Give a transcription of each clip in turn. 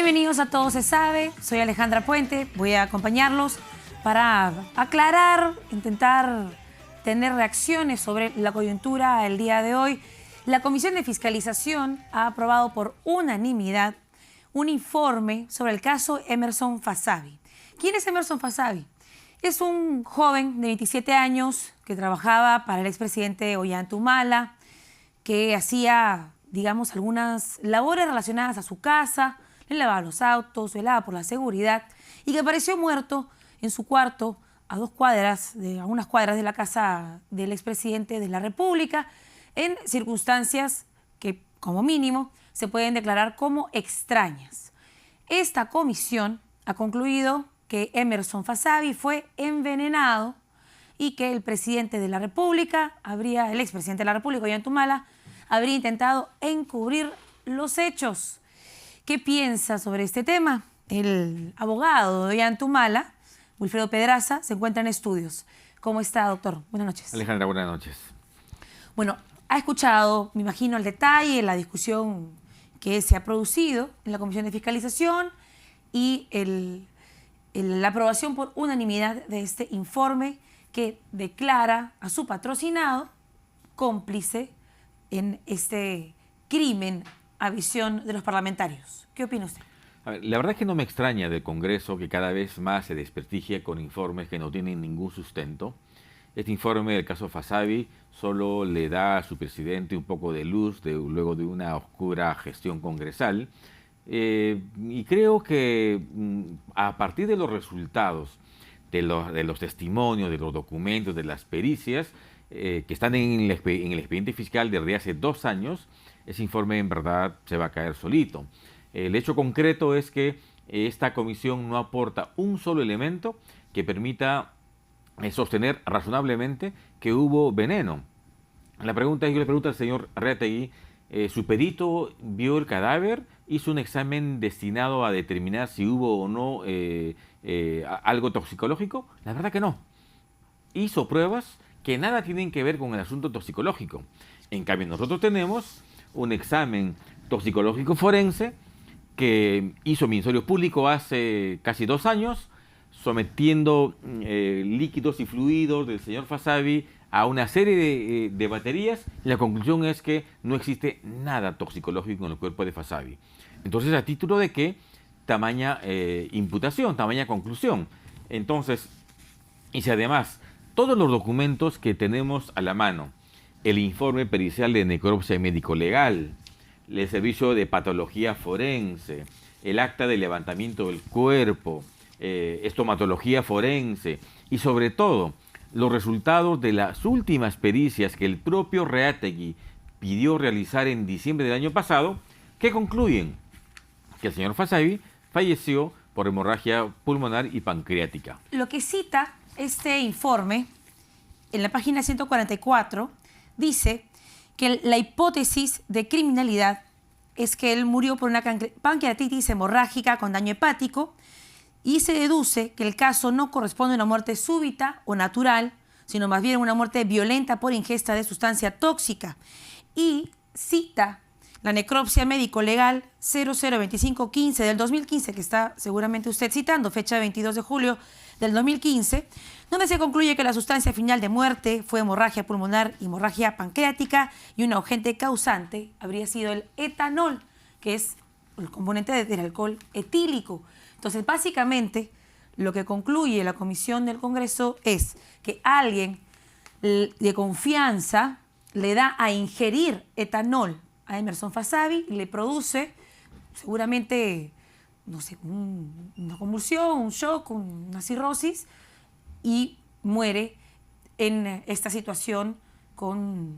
Bienvenidos a Todo Se Sabe, soy Alejandra Puente, voy a acompañarlos para aclarar, intentar tener reacciones sobre la coyuntura el día de hoy. La Comisión de Fiscalización ha aprobado por unanimidad un informe sobre el caso Emerson Fasavi. ¿Quién es Emerson Fasavi? Es un joven de 27 años que trabajaba para el expresidente Ollanta Humala, que hacía, digamos, algunas labores relacionadas a su casa, le lavaba los autos, velaba por la seguridad y que apareció muerto en su cuarto a unas cuadras de la casa del expresidente de la República, en circunstancias que, como mínimo, se pueden declarar como extrañas. Esta comisión ha concluido que Emerson Fasavi fue envenenado y que el presidente de la República, el expresidente de la República, Ollanta Humala, habría intentado encubrir los hechos. ¿Qué piensa sobre este tema? El abogado de Ollanta Humala, Wilfredo Pedraza, se encuentra en estudios. ¿Cómo está, doctor? Buenas noches. Alejandra, buenas noches. Bueno, ha escuchado, me imagino, el detalle, la discusión que se ha producido en la Comisión de Fiscalización y la aprobación por unanimidad de este informe que declara a su patrocinado cómplice en este crimen a visión de los parlamentarios. ¿Qué opina usted? A ver, la verdad es que no me extraña del Congreso que cada vez más se desprestigie con informes que no tienen ningún sustento. Este informe del caso Fasavi solo le da a su presidente un poco de luz luego de una oscura gestión congresal. Y creo que a partir de los resultados, de los testimonios, de los documentos, de las pericias que están en el expediente fiscal desde hace 2 años, ese informe en verdad se va a caer solito. El hecho concreto es que esta comisión no aporta un solo elemento que permita sostener razonablemente que hubo veneno. La pregunta es, yo le pregunto al señor Reategui, ¿su perito vio el cadáver? ¿Hizo un examen destinado a determinar si hubo o no algo toxicológico? La verdad que no. Hizo pruebas que nada tienen que ver con el asunto toxicológico. En cambio, nosotros tenemos un examen toxicológico forense que hizo Ministerio Público hace casi 2 años, sometiendo líquidos y fluidos del señor Fasavi a una serie de baterías, y la conclusión es que no existe nada toxicológico en el cuerpo de Fasavi. Entonces, ¿a título de qué? Tamaña imputación, tamaña conclusión. Entonces, y si además todos los documentos que tenemos a la mano, el informe pericial de necropsia médico-legal, el servicio de patología forense, el acta de levantamiento del cuerpo, estomatología forense y sobre todo los resultados de las últimas pericias que el propio Reategui pidió realizar en diciembre del año pasado, que concluyen que el señor Fasavi falleció por hemorragia pulmonar y pancreática. Lo que cita este informe en la página 144 dice que la hipótesis de criminalidad es que él murió por una pancreatitis hemorrágica con daño hepático y se deduce que el caso no corresponde a una muerte súbita o natural, sino más bien una muerte violenta por ingesta de sustancia tóxica. Y cita la necropsia médico-legal 002515 del 2015, que está seguramente usted citando, fecha 22 de julio del 2015, donde se concluye que la sustancia final de muerte fue hemorragia pulmonar, hemorragia pancreática y un agente causante habría sido el etanol, que es el componente del alcohol etílico. Entonces, básicamente, lo que concluye la comisión del Congreso es que alguien de confianza le da a ingerir etanol a Emerson Fasavi, le produce seguramente, no sé, una convulsión, un shock, una cirrosis, y muere en esta situación con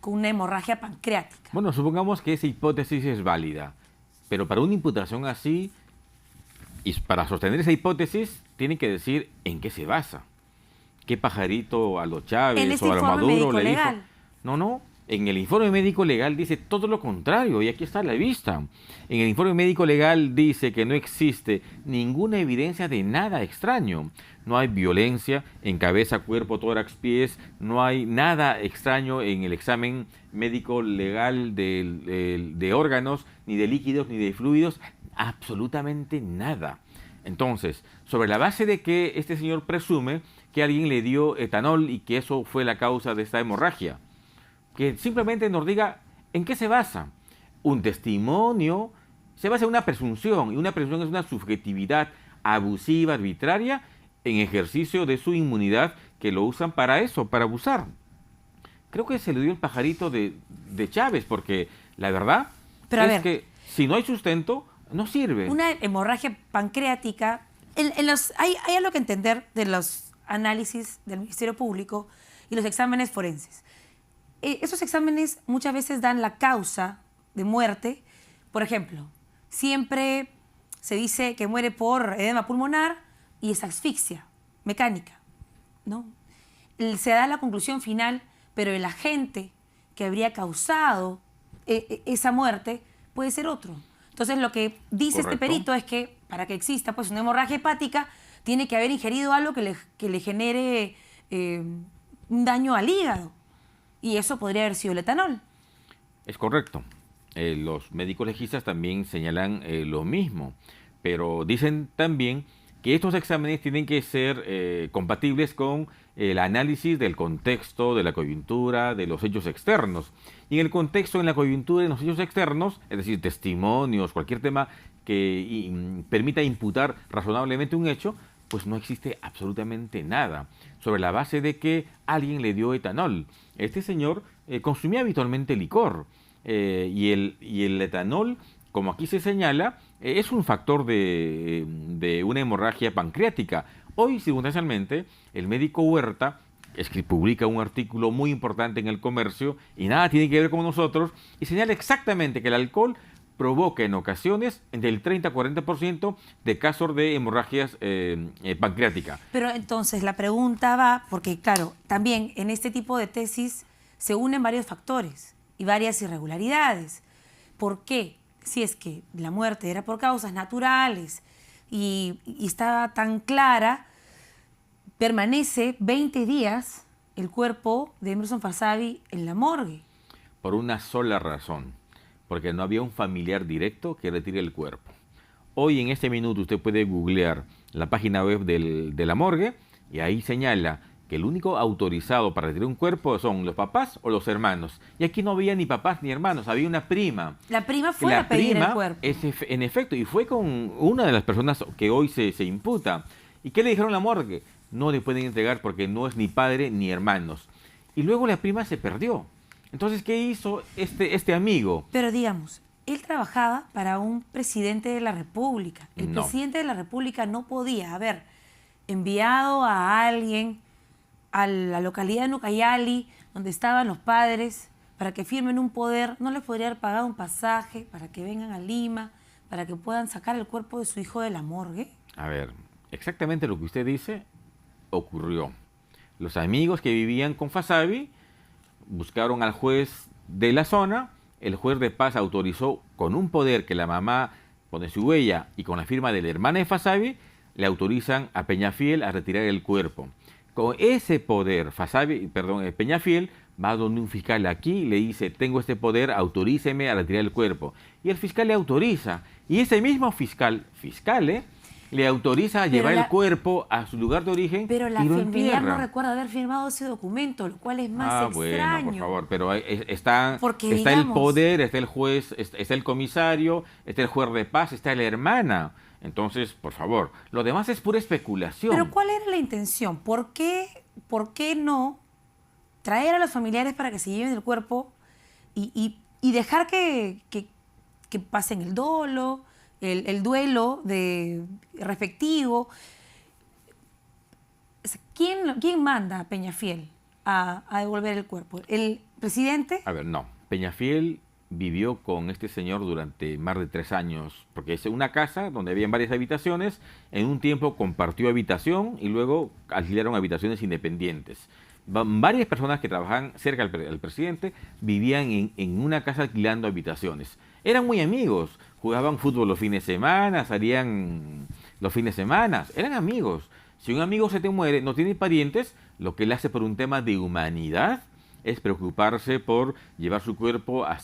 una hemorragia pancreática. Bueno, supongamos que esa hipótesis es válida, pero para una imputación así, y para sostener esa hipótesis, tiene que decir en qué se basa. ¿Qué pajarito a los Chávez o a los Maduro le dijo? No. En el informe médico legal dice todo lo contrario, y aquí está a la vista. En el informe médico legal dice que no existe ninguna evidencia de nada extraño. No hay violencia en cabeza, cuerpo, tórax, pies, no hay nada extraño en el examen médico legal de órganos, ni de líquidos, ni de fluidos, absolutamente nada. Entonces, sobre la base de que este señor presume que alguien le dio etanol y que eso fue la causa de esta hemorragia, que simplemente nos diga en qué se basa. Un testimonio se basa en una presunción, y una presunción es una subjetividad abusiva, arbitraria, en ejercicio de su inmunidad, que lo usan para eso, para abusar. Creo que se le dio el pajarito de Chávez, porque la verdad es que si no hay sustento, no sirve. Una hemorragia pancreática, hay algo que entender de los análisis del Ministerio Público y los exámenes forenses. Esos exámenes muchas veces dan la causa de muerte. Por ejemplo, siempre se dice que muere por edema pulmonar y es asfixia mecánica, ¿no? Se da la conclusión final, pero el agente que habría causado esa muerte puede ser otro. Entonces, lo que dice este perito es que para que exista pues una hemorragia hepática, tiene que haber ingerido algo que le genere un daño al hígado. Y eso podría haber sido el etanol. Es correcto. Los médicos legistas también señalan lo mismo, pero dicen también que estos exámenes tienen que ser compatibles con el análisis del contexto, de la coyuntura, de los hechos externos. Y en el contexto, en la coyuntura, en los hechos externos, es decir, testimonios, cualquier tema que permita imputar razonablemente un hecho, pues no existe absolutamente nada, sobre la base de que alguien le dio etanol. Este señor consumía habitualmente licor, y el etanol, como aquí se señala, es un factor de una hemorragia pancreática. Hoy, circunstancialmente, el médico Huerta publica un artículo muy importante en El Comercio, y nada tiene que ver con nosotros, y señala exactamente que el alcohol provoca en ocasiones entre el 30 a 40% de casos de hemorragias pancreáticas. Pero entonces la pregunta va, porque claro, también en este tipo de tesis se unen varios factores y varias irregularidades. ¿Por qué? Si es que la muerte era por causas naturales y estaba tan clara, permanece 20 días el cuerpo de Emerson Fasabi en la morgue. Por una sola razón, porque no había un familiar directo que retire el cuerpo. Hoy en este minuto usted puede googlear la página web de la morgue y ahí señala que el único autorizado para retirar un cuerpo son los papás o los hermanos. Y aquí no había ni papás ni hermanos, había una prima. La prima fue a pedir el cuerpo. En efecto, y fue con una de las personas que hoy se imputa. ¿Y qué le dijeron a la morgue? No le pueden entregar porque no es ni padre ni hermanos. Y luego la prima se perdió. Entonces, ¿qué hizo este amigo? Pero digamos, él trabajaba para un presidente de la República. El presidente de la República no podía haber enviado a alguien a la localidad de Nucayali, donde estaban los padres, para que firmen un poder. No les podría haber pagado un pasaje para que vengan a Lima, para que puedan sacar el cuerpo de su hijo de la morgue. A ver, exactamente lo que usted dice ocurrió. Los amigos que vivían con Fasabi buscaron al juez de la zona, el juez de paz autorizó con un poder que la mamá pone su huella y con la firma de la hermana de Fasabi, le autorizan a Peñafiel a retirar el cuerpo. Con ese poder, Peñafiel va donde un fiscal aquí, le dice, tengo este poder, autoríceme a retirar el cuerpo. Y el fiscal le autoriza. Y ese mismo fiscal, le autoriza a llevar el cuerpo a su lugar de origen. Pero la familiar no recuerda haber firmado ese documento, lo cual es más extraño. Bueno, por favor, pero está el poder, está el juez, está el comisario, está el juez de paz, está la hermana. Entonces, por favor, lo demás es pura especulación. Pero ¿cuál era la intención? ¿Por qué no traer a los familiares para que se lleven el cuerpo y dejar que pasen el dolo, el duelo respectivo? ¿Quién manda a Peñafiel a devolver el cuerpo? ¿El presidente? A ver, no. Peñafiel vivió con este señor durante más de 3 años, porque es una casa donde habían varias habitaciones. En un tiempo compartió habitación y luego alquilaron habitaciones independientes. Varias personas que trabajaban cerca del presidente vivían en una casa alquilando habitaciones. Eran muy amigos, jugaban fútbol los fines de semana, salían los fines de semana, eran amigos. Si un amigo se te muere, no tiene parientes, lo que él hace por un tema de humanidad es preocuparse por llevar su cuerpo a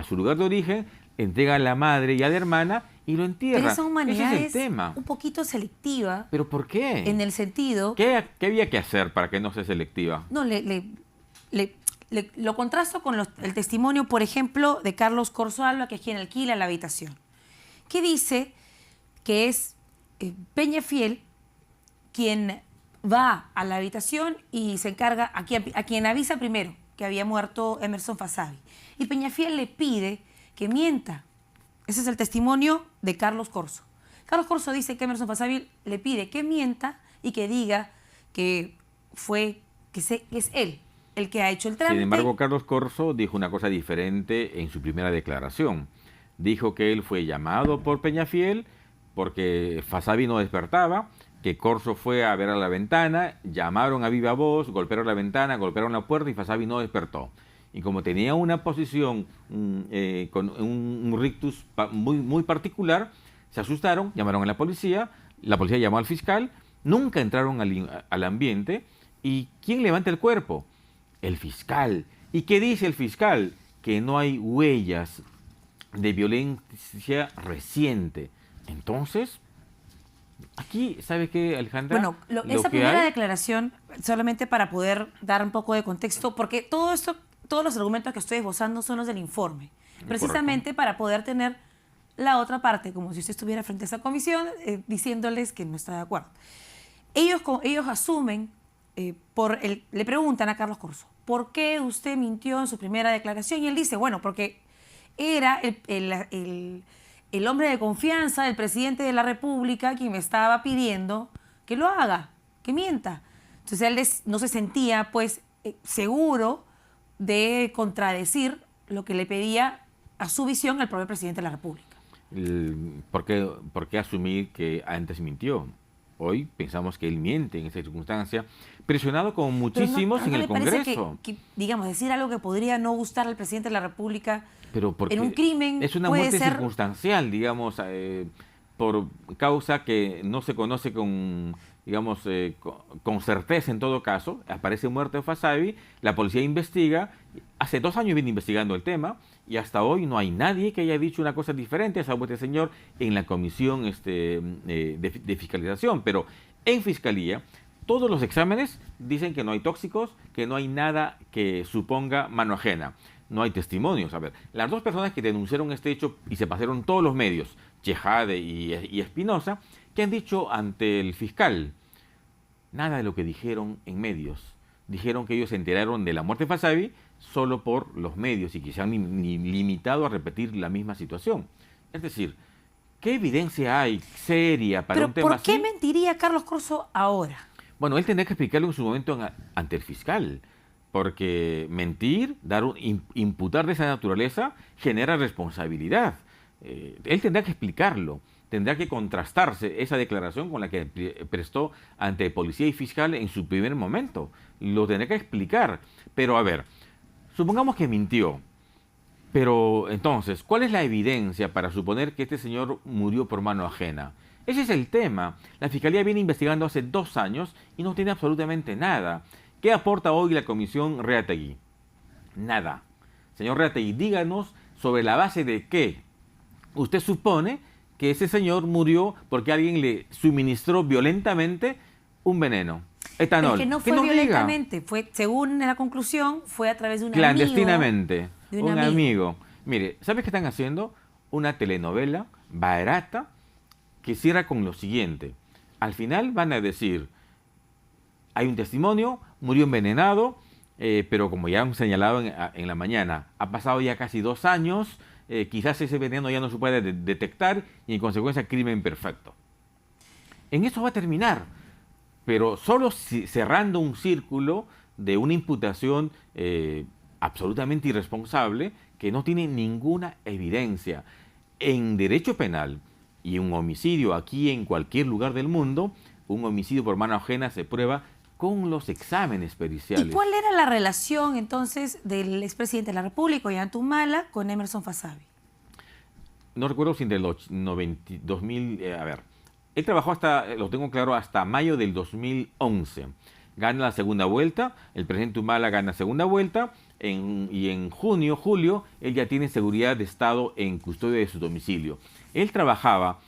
su lugar de origen, entrega a la madre y a la hermana y lo entierra. Pero esa humanidad Ese es el tema. un poquito selectiva. ¿Pero por qué? En el sentido... ¿Qué había que hacer para que no sea selectiva? No, lo contrasto con el testimonio, por ejemplo, de Carlos Corzo Alba, que es quien alquila la habitación, que dice que es Peñafiel quien va a la habitación y se encarga, a quien avisa primero que había muerto Emerson Fasabi. Y Peñafiel le pide que mienta. Ese es el testimonio de Carlos Corzo. Carlos Corzo dice que Emerson Fasabi le pide que mienta y que diga que es él el que ha hecho el trámite. Sin embargo, Carlos Corzo dijo una cosa diferente en su primera declaración. Dijo que él fue llamado por Peñafiel porque Fasabi no despertaba, que Corzo fue a ver a la ventana, llamaron a viva voz, golpearon la ventana, golpearon la puerta y Fasabi no despertó. Y como tenía una posición con un rictus muy particular, se asustaron, llamaron a la policía llamó al fiscal, nunca entraron al ambiente. ¿Y quién levanta el cuerpo? El fiscal. ¿Y qué dice el fiscal? Que no hay huellas de violencia reciente. Entonces, aquí, ¿sabe qué, Alejandra? Bueno, esa primera declaración, solamente para poder dar un poco de contexto, porque todos los argumentos que estoy esbozando son los del informe, precisamente para poder tener la otra parte, como si usted estuviera frente a esa comisión, diciéndoles que no está de acuerdo. Ellos asumen, le preguntan a Carlos Corzo, ¿por qué usted mintió en su primera declaración? Y él dice, bueno, porque era el hombre de confianza del presidente de la República quien me estaba pidiendo que lo haga, que mienta. Entonces él no se sentía, pues, seguro de contradecir lo que le pedía a su visión el propio presidente de la República. ¿Por qué asumir que antes mintió? Hoy pensamos que él miente en esa circunstancia, presionado con muchísimos en el Congreso. Que, digamos, decir algo que podría no gustar al presidente de la República pero porque en un crimen es una puede muerte ser circunstancial, digamos, por causa que no se conoce con, digamos, con certeza en todo caso. Aparece muerto Fasabi, la policía investiga. Hace 2 años viene investigando el tema y hasta hoy no hay nadie que haya dicho una cosa diferente, salvo este señor en la comisión de fiscalización. Pero en fiscalía, todos los exámenes dicen que no hay tóxicos, que no hay nada que suponga mano ajena. No hay testimonios. A ver, las 2 personas que denunciaron este hecho y se pasaron todos los medios, Chejade y Espinosa, que han dicho ante el fiscal, nada de lo que dijeron en medios. Dijeron que ellos se enteraron de la muerte de Fasabi solo por los medios y que se han limitado a repetir la misma situación. Es decir, ¿qué evidencia hay seria para un tema así? ¿Pero por qué mentiría Carlos Corzo ahora? Bueno, él tendrá que explicarlo en su momento ante el fiscal. Porque mentir, imputar de esa naturaleza, genera responsabilidad. Él tendrá que explicarlo, tendrá que contrastarse esa declaración con la que prestó ante policía y fiscal en su primer momento. Lo tendrá que explicar. Pero a ver, supongamos que mintió. Pero entonces, ¿cuál es la evidencia para suponer que este señor murió por mano ajena? Ese es el tema. La Fiscalía viene investigando hace 2 años y no tiene absolutamente nada. ¿Qué aporta hoy la comisión Reategui? Nada. Señor Reategui, díganos sobre la base de qué usted supone que ese señor murió porque alguien le suministró violentamente un veneno, etanol. Es que no fue violentamente, fue, según la conclusión, fue a través de un clandestinamente, amigo. Un amigo. Mire, ¿sabes qué están haciendo? Una telenovela barata que cierra con lo siguiente. Al final van a decir, hay un testimonio, murió envenenado, pero como ya han señalado en la mañana, ha pasado ya casi 2 años, quizás ese veneno ya no se puede detectar y en consecuencia crimen perfecto. En eso va a terminar, pero solo cerrando un círculo de una imputación absolutamente irresponsable que no tiene ninguna evidencia. En derecho penal y un homicidio aquí en cualquier lugar del mundo, un homicidio por mano ajena se prueba con los exámenes periciales. ¿Y cuál era la relación entonces del expresidente de la República, Ollanta con Emerson Fasabi? No recuerdo si del 2000, a ver, él trabajó hasta, lo tengo claro, hasta mayo del 2011. gana la segunda vuelta, el presidente Humala gana segunda vuelta, y en junio, julio, él ya tiene seguridad de Estado en custodia de su domicilio. Él trabajaba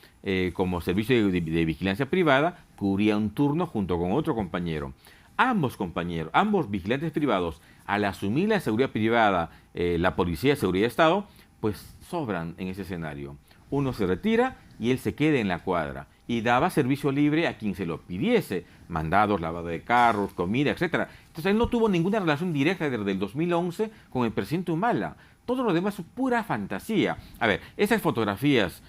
como servicio de vigilancia privada, cubría un turno junto con otro compañero. Ambos compañeros, ambos vigilantes privados, al asumir la seguridad privada, la Policía de Seguridad de Estado, pues sobran en ese escenario. Uno se retira y él se queda en la cuadra y daba servicio libre a quien se lo pidiese, mandados, lavado de carros, comida, etc. Entonces él no tuvo ninguna relación directa desde el 2011 con el presidente Humala. Todo lo demás es pura fantasía. A ver, esas fotografías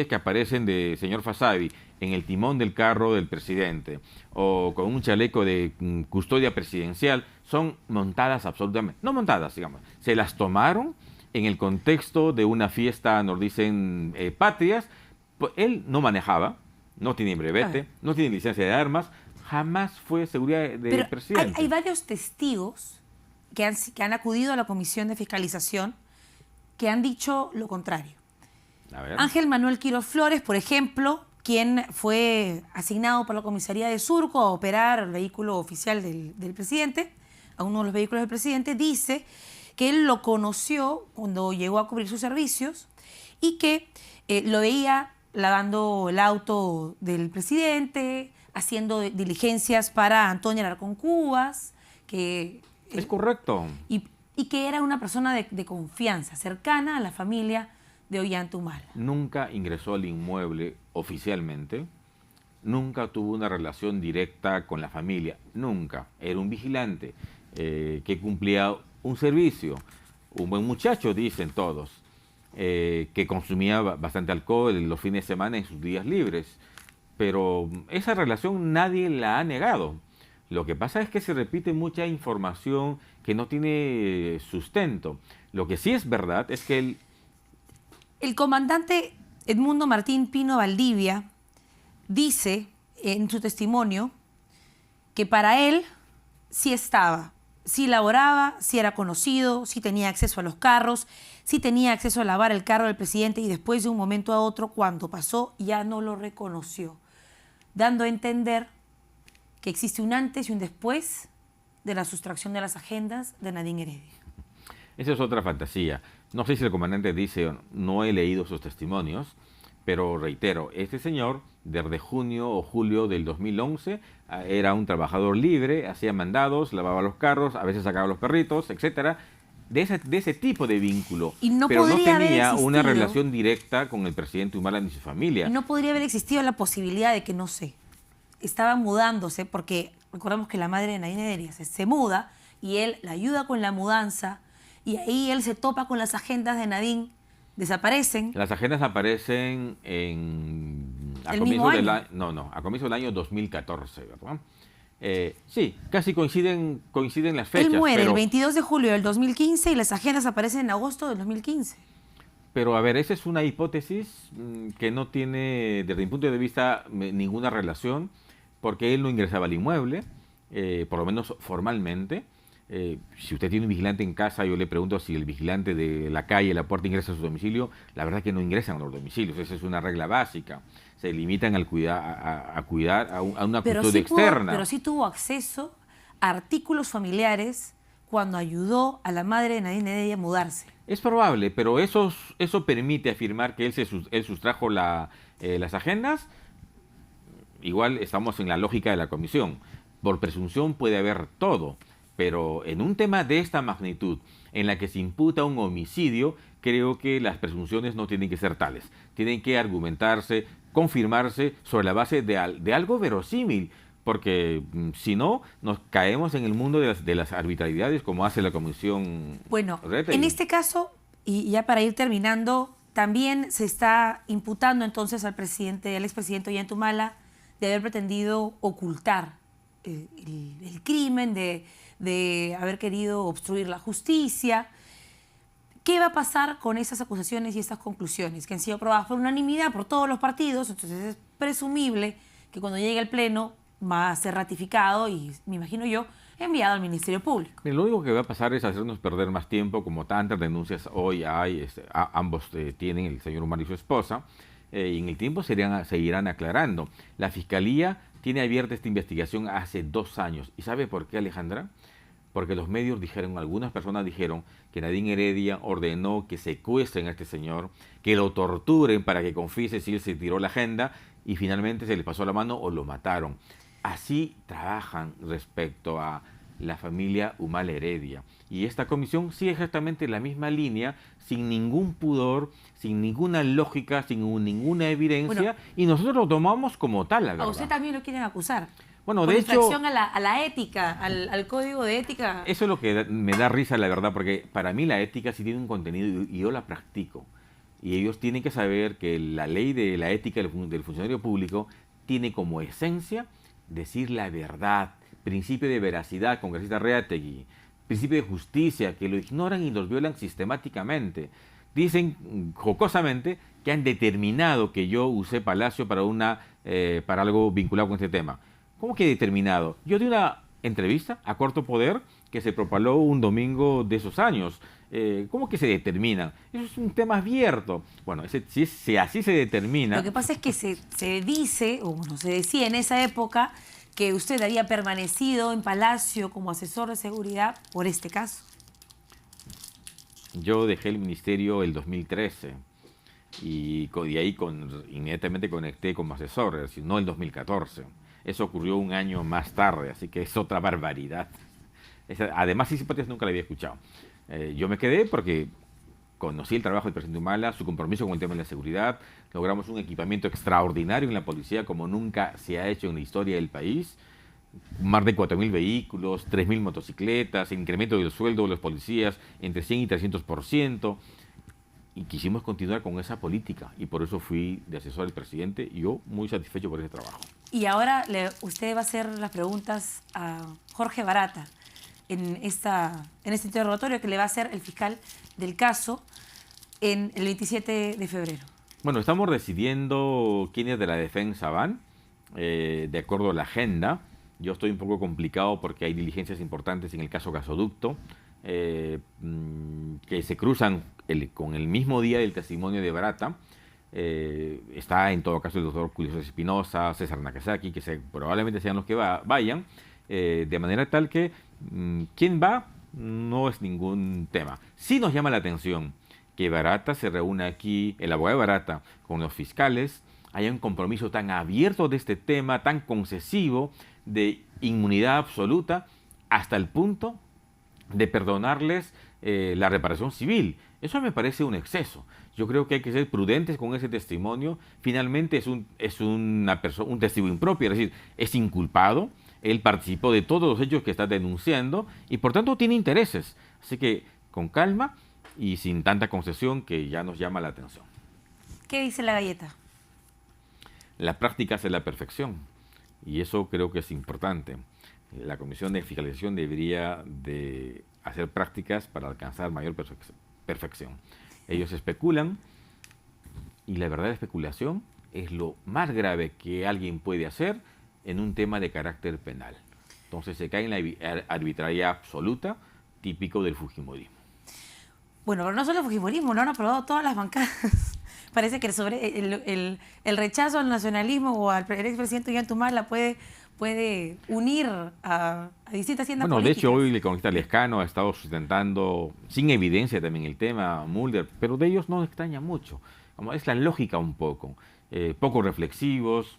que aparecen de señor Fasabi en el timón del carro del presidente o con un chaleco de custodia presidencial son montadas absolutamente, no montadas, digamos, se las tomaron en el contexto de una fiesta, nos dicen, patrias. Él no manejaba, no tiene brevete, no tiene licencia de armas, jamás fue seguridad del presidente. Hay varios testigos que han acudido a la Comisión de Fiscalización que han dicho lo contrario. Ángel Manuel Quiroz Flores, por ejemplo, quien fue asignado por la comisaría de Surco a operar el vehículo oficial del presidente, a uno de los vehículos del presidente, dice que él lo conoció cuando llegó a cubrir sus servicios y que lo veía lavando el auto del presidente, haciendo diligencias para Antonio Alarcón Cubas, que... Es correcto. Y que era una persona de confianza, cercana a la familia de Ollanta Humala. Nunca ingresó al inmueble oficialmente, nunca tuvo una relación directa con la familia, nunca. Era un vigilante que cumplía un servicio, un buen muchacho, dicen todos, que consumía bastante alcohol los fines de semana en sus días libres. Pero esa relación nadie la ha negado. Lo que pasa es que se repite mucha información que no tiene sustento. Lo que sí es verdad es que el comandante Edmundo Martín Pino Valdivia dice en su testimonio que para él sí estaba, sí laboraba, sí era conocido, sí tenía acceso a los carros, sí tenía acceso a lavar el carro del presidente y después de un momento a otro, cuando pasó, ya no lo reconoció, dando a entender que existe un antes y un después de la sustracción de las agendas de Nadine Heredia. Esa es otra fantasía. No sé si el comandante dice, no he leído sus testimonios, pero reitero, este señor, desde junio o julio del 2011, era un trabajador libre, hacía mandados, lavaba los carros, a veces sacaba los perritos, etcétera, de ese tipo de vínculo. Pero no tenía una relación directa con el presidente Humala ni su familia. Y no podría haber existido la posibilidad de que, no sé, estaba mudándose, porque recordamos que la madre de Nadine Heredia se muda y él la ayuda con la mudanza, y ahí él se topa con las agendas de Nadine, desaparecen. Las agendas aparecen a comienzo del año 2014, ¿verdad? Sí, casi coinciden las fechas. Él muere el 22 de julio del 2015 y las agendas aparecen en agosto del 2015. Pero a ver, esa es una hipótesis que no tiene, desde mi punto de vista, ninguna relación, porque él no ingresaba al inmueble, por lo menos formalmente. Si usted tiene un vigilante en casa, yo le pregunto si el vigilante de la calle, la puerta, ingresa a su domicilio. La verdad es que no ingresan a los domicilios, esa es una regla básica. Se limitan a cuidar a una custodia externa. Pero sí tuvo acceso a artículos familiares cuando ayudó a la madre de Nadine Heredia a mudarse. Es probable, pero eso permite afirmar que él sustrajo las agendas. Igual estamos en la lógica de la comisión. Por presunción puede haber todo. Pero en un tema de esta magnitud, en la que se imputa un homicidio, creo que las presunciones no tienen que ser tales. Tienen que argumentarse, confirmarse sobre la base de algo verosímil, porque si no, nos caemos en el mundo de las arbitrariedades como hace la comisión. Bueno, en este caso, y ya para ir terminando, también se está imputando entonces al expresidente Ollanta Humala de haber pretendido ocultar el crimen, de haber querido obstruir la justicia. ¿Qué va a pasar con esas acusaciones y estas conclusiones que han sido aprobadas por unanimidad por todos los partidos? Entonces es presumible que cuando llegue al Pleno va a ser ratificado y, me imagino yo, enviado al Ministerio Público. Lo único que va a pasar es hacernos perder más tiempo, como tantas denuncias hoy hay, ambos tienen, el señor Humala y su esposa, y en el tiempo seguirán aclarando. La Fiscalía tiene abierta esta investigación hace 2 años. ¿Y sabe por qué, Alejandra? Porque los medios dijeron, algunas personas dijeron que Nadine Heredia ordenó que secuestren a este señor, que lo torturen para que confiese si él se tiró la agenda y finalmente se le pasó la mano o lo mataron. Así trabajan respecto a la familia Humala Heredia. Y esta comisión sigue exactamente la misma línea, sin ningún pudor, sin ninguna lógica, sin ninguna evidencia, bueno, y nosotros lo tomamos como tal, la verdad. A usted también lo quieren acusar. Bueno, por de hecho, infracción a la ética, al código de ética. Eso es lo que me da risa, la verdad, porque para mí la ética sí tiene un contenido y yo la practico. Y ellos tienen que saber que la ley de la ética del funcionario público tiene como esencia decir la verdad, principio de veracidad, congresista Reategui, principio de justicia, que lo ignoran y los violan sistemáticamente. Dicen jocosamente que han determinado que yo usé Palacio para algo vinculado con este tema. ¿Cómo que determinado? Yo di una entrevista a Corto Poder que se propaló un domingo de esos años. ¿Cómo que se determina? Eso es un tema abierto. Bueno, si así se determina... Lo que pasa es que se dice, o bueno, se decía en esa época, que usted había permanecido en Palacio como asesor de seguridad por este caso. Yo dejé el ministerio el 2013 y de ahí inmediatamente conecté como asesor, es decir, no el 2014. Eso ocurrió un año más tarde, así que es otra barbaridad. Además, simpatías nunca la había escuchado. Yo me quedé porque conocí el trabajo del presidente Humala, su compromiso con el tema de la seguridad. Logramos un equipamiento extraordinario en la policía como nunca se ha hecho en la historia del país. Más de 4.000 vehículos, 3.000 motocicletas, incremento del sueldo de los policías entre 100 y 300%. Y quisimos continuar con esa política y por eso fui de asesor del presidente y yo muy satisfecho por ese trabajo. Y ahora usted va a hacer las preguntas a Jorge Barata en este interrogatorio que le va a hacer el fiscal del caso en el 27 de febrero. Bueno, estamos decidiendo quiénes de la defensa van, de acuerdo a la agenda. Yo estoy un poco complicado porque hay diligencias importantes en el caso Gasoducto, que se cruzan con el mismo día del testimonio de Barata. Está en todo caso el doctor Julio César Espinosa, César Nakazaki, que probablemente sean los que vayan, de manera tal que quién va no es ningún tema. Sí nos llama la atención que Barata se reúna aquí, el abogado de Barata, con los fiscales, haya un compromiso tan abierto de este tema, tan concesivo, de inmunidad absoluta, hasta el punto de perdonarles la reparación civil. Eso me parece un exceso. Yo creo que hay que ser prudentes con ese testimonio. Finalmente es un testigo impropio, es decir, es inculpado. Él participó de todos los hechos que está denunciando y por tanto tiene intereses. Así que con calma y sin tanta concesión que ya nos llama la atención. ¿Qué dice la galleta? La práctica hace la perfección y eso creo que es importante. La Comisión de Fiscalización debería de hacer prácticas para alcanzar mayor perfección. Ellos especulan y la verdadera especulación es lo más grave que alguien puede hacer en un tema de carácter penal. Entonces se cae en la arbitrariedad absoluta, típico del fujimorismo. Bueno, pero no solo el fujimorismo, lo han aprobado todas las bancadas. Parece que el rechazo al nacionalismo o al expresidente Ollanta Humala puede unir a distintas tiendas políticas. De hecho, hoy el congresista Lescano ha estado sustentando, sin evidencia también el tema, Mulder, pero de ellos no extraña mucho. Es la lógica un poco. Poco reflexivos,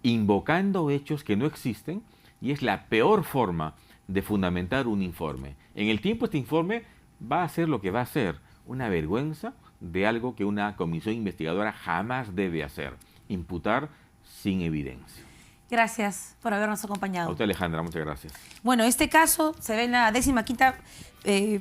invocando hechos que no existen, y es la peor forma de fundamentar un informe. En el tiempo este informe va a ser lo que va a ser, una vergüenza de algo que una comisión investigadora jamás debe hacer, imputar sin evidencia. Gracias por habernos acompañado. A usted, Alejandra, muchas gracias. Bueno, este caso se ve en la 15ª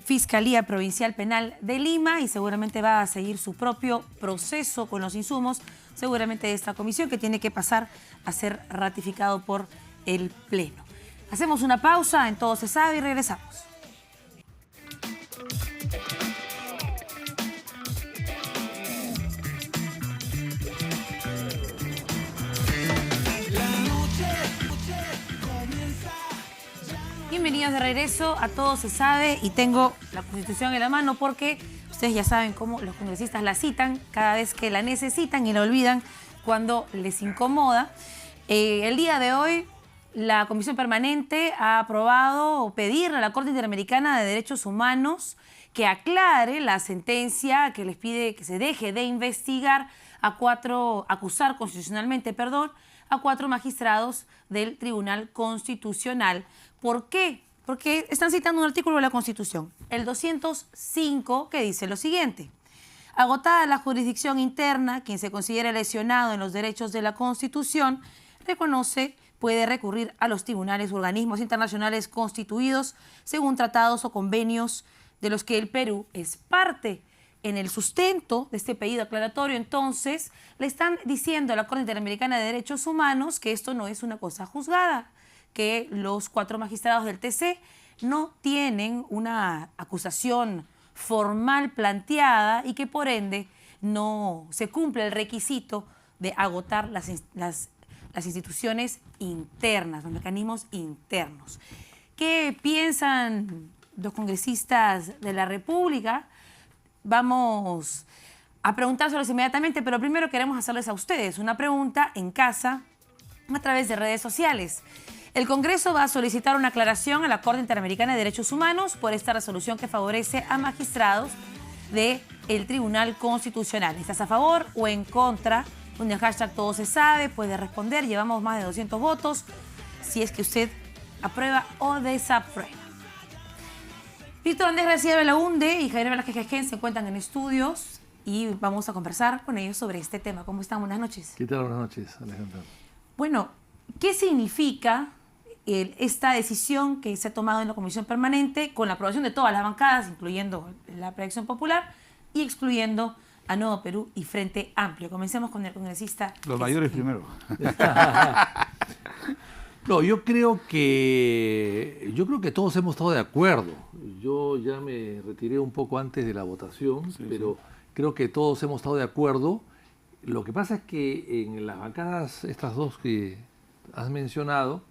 Fiscalía Provincial Penal de Lima y seguramente va a seguir su propio proceso con los insumos, seguramente de esta comisión que tiene que pasar a ser ratificado por el Pleno. Hacemos una pausa en Todo se sabe y regresamos. Bienvenidos de regreso a Todo se sabe y tengo la Constitución en la mano porque ustedes ya saben cómo los congresistas la citan cada vez que la necesitan y la olvidan cuando les incomoda. El día de hoy, la Comisión Permanente ha aprobado pedirle a la Corte Interamericana de Derechos Humanos que aclare la sentencia que les pide que se deje de investigar acusar constitucionalmente, a 4 magistrados del Tribunal Constitucional. ¿Por qué? Porque están citando un artículo de la Constitución, el 205, que dice lo siguiente: agotada la jurisdicción interna, quien se considere lesionado en los derechos de la Constitución, puede recurrir a los tribunales u organismos internacionales constituidos según tratados o convenios de los que el Perú es parte. En el sustento de este pedido aclaratorio, entonces, le están diciendo a la Corte Interamericana de Derechos Humanos que esto no es una cosa juzgada, que los 4 magistrados del TC no tienen una acusación formal planteada y que por ende no se cumple el requisito de agotar las instituciones internas, los mecanismos internos. ¿Qué piensan los congresistas de la República? Vamos a preguntárselos inmediatamente, pero primero queremos hacerles a ustedes una pregunta en casa a través de redes sociales. El Congreso va a solicitar una aclaración a la Corte Interamericana de Derechos Humanos por esta resolución que favorece a magistrados del Tribunal Constitucional. ¿Estás a favor o en contra? Con el hashtag todo se sabe, puede responder. Llevamos más de 200 votos. Si es que usted aprueba o desaprueba. Víctor Andrés García Belaunde y Javier Velázquez Quején se encuentran en estudios y vamos a conversar con ellos sobre este tema. ¿Cómo están? Buenas noches. ¿Qué tal? Buenas noches, Alejandra. Bueno, ¿qué significa esta decisión que se ha tomado en la Comisión Permanente con la aprobación de todas las bancadas, incluyendo la Proyección Popular y excluyendo a Nuevo Perú y Frente Amplio? Comencemos con el congresista. Los mayores primero. No, yo creo que todos hemos estado de acuerdo. Yo ya me retiré un poco antes de la votación, pero creo que todos hemos estado de acuerdo. Lo que pasa es que en las bancadas, estas 2 que has mencionado,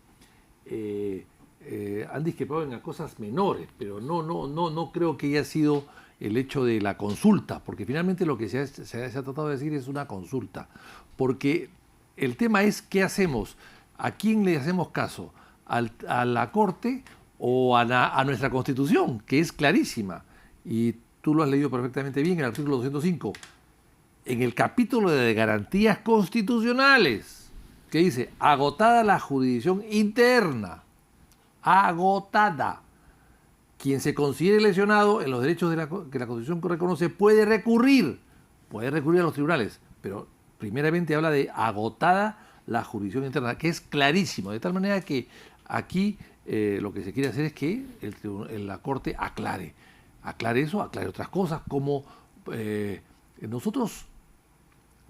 han discrepado en cosas menores, pero no creo que haya sido el hecho de la consulta, porque finalmente lo que se ha tratado de decir es una consulta, porque el tema es qué hacemos, a quién le hacemos caso, a la Corte o a nuestra Constitución, que es clarísima, y tú lo has leído perfectamente bien en el artículo 205, en el capítulo de garantías constitucionales, que dice, agotada la jurisdicción interna, agotada. Quien se considere lesionado en los derechos que la Constitución reconoce puede recurrir a los tribunales, pero primeramente habla de agotada la jurisdicción interna, que es clarísimo, de tal manera que aquí lo que se quiere hacer es que la Corte aclare eso, aclare otras cosas, como nosotros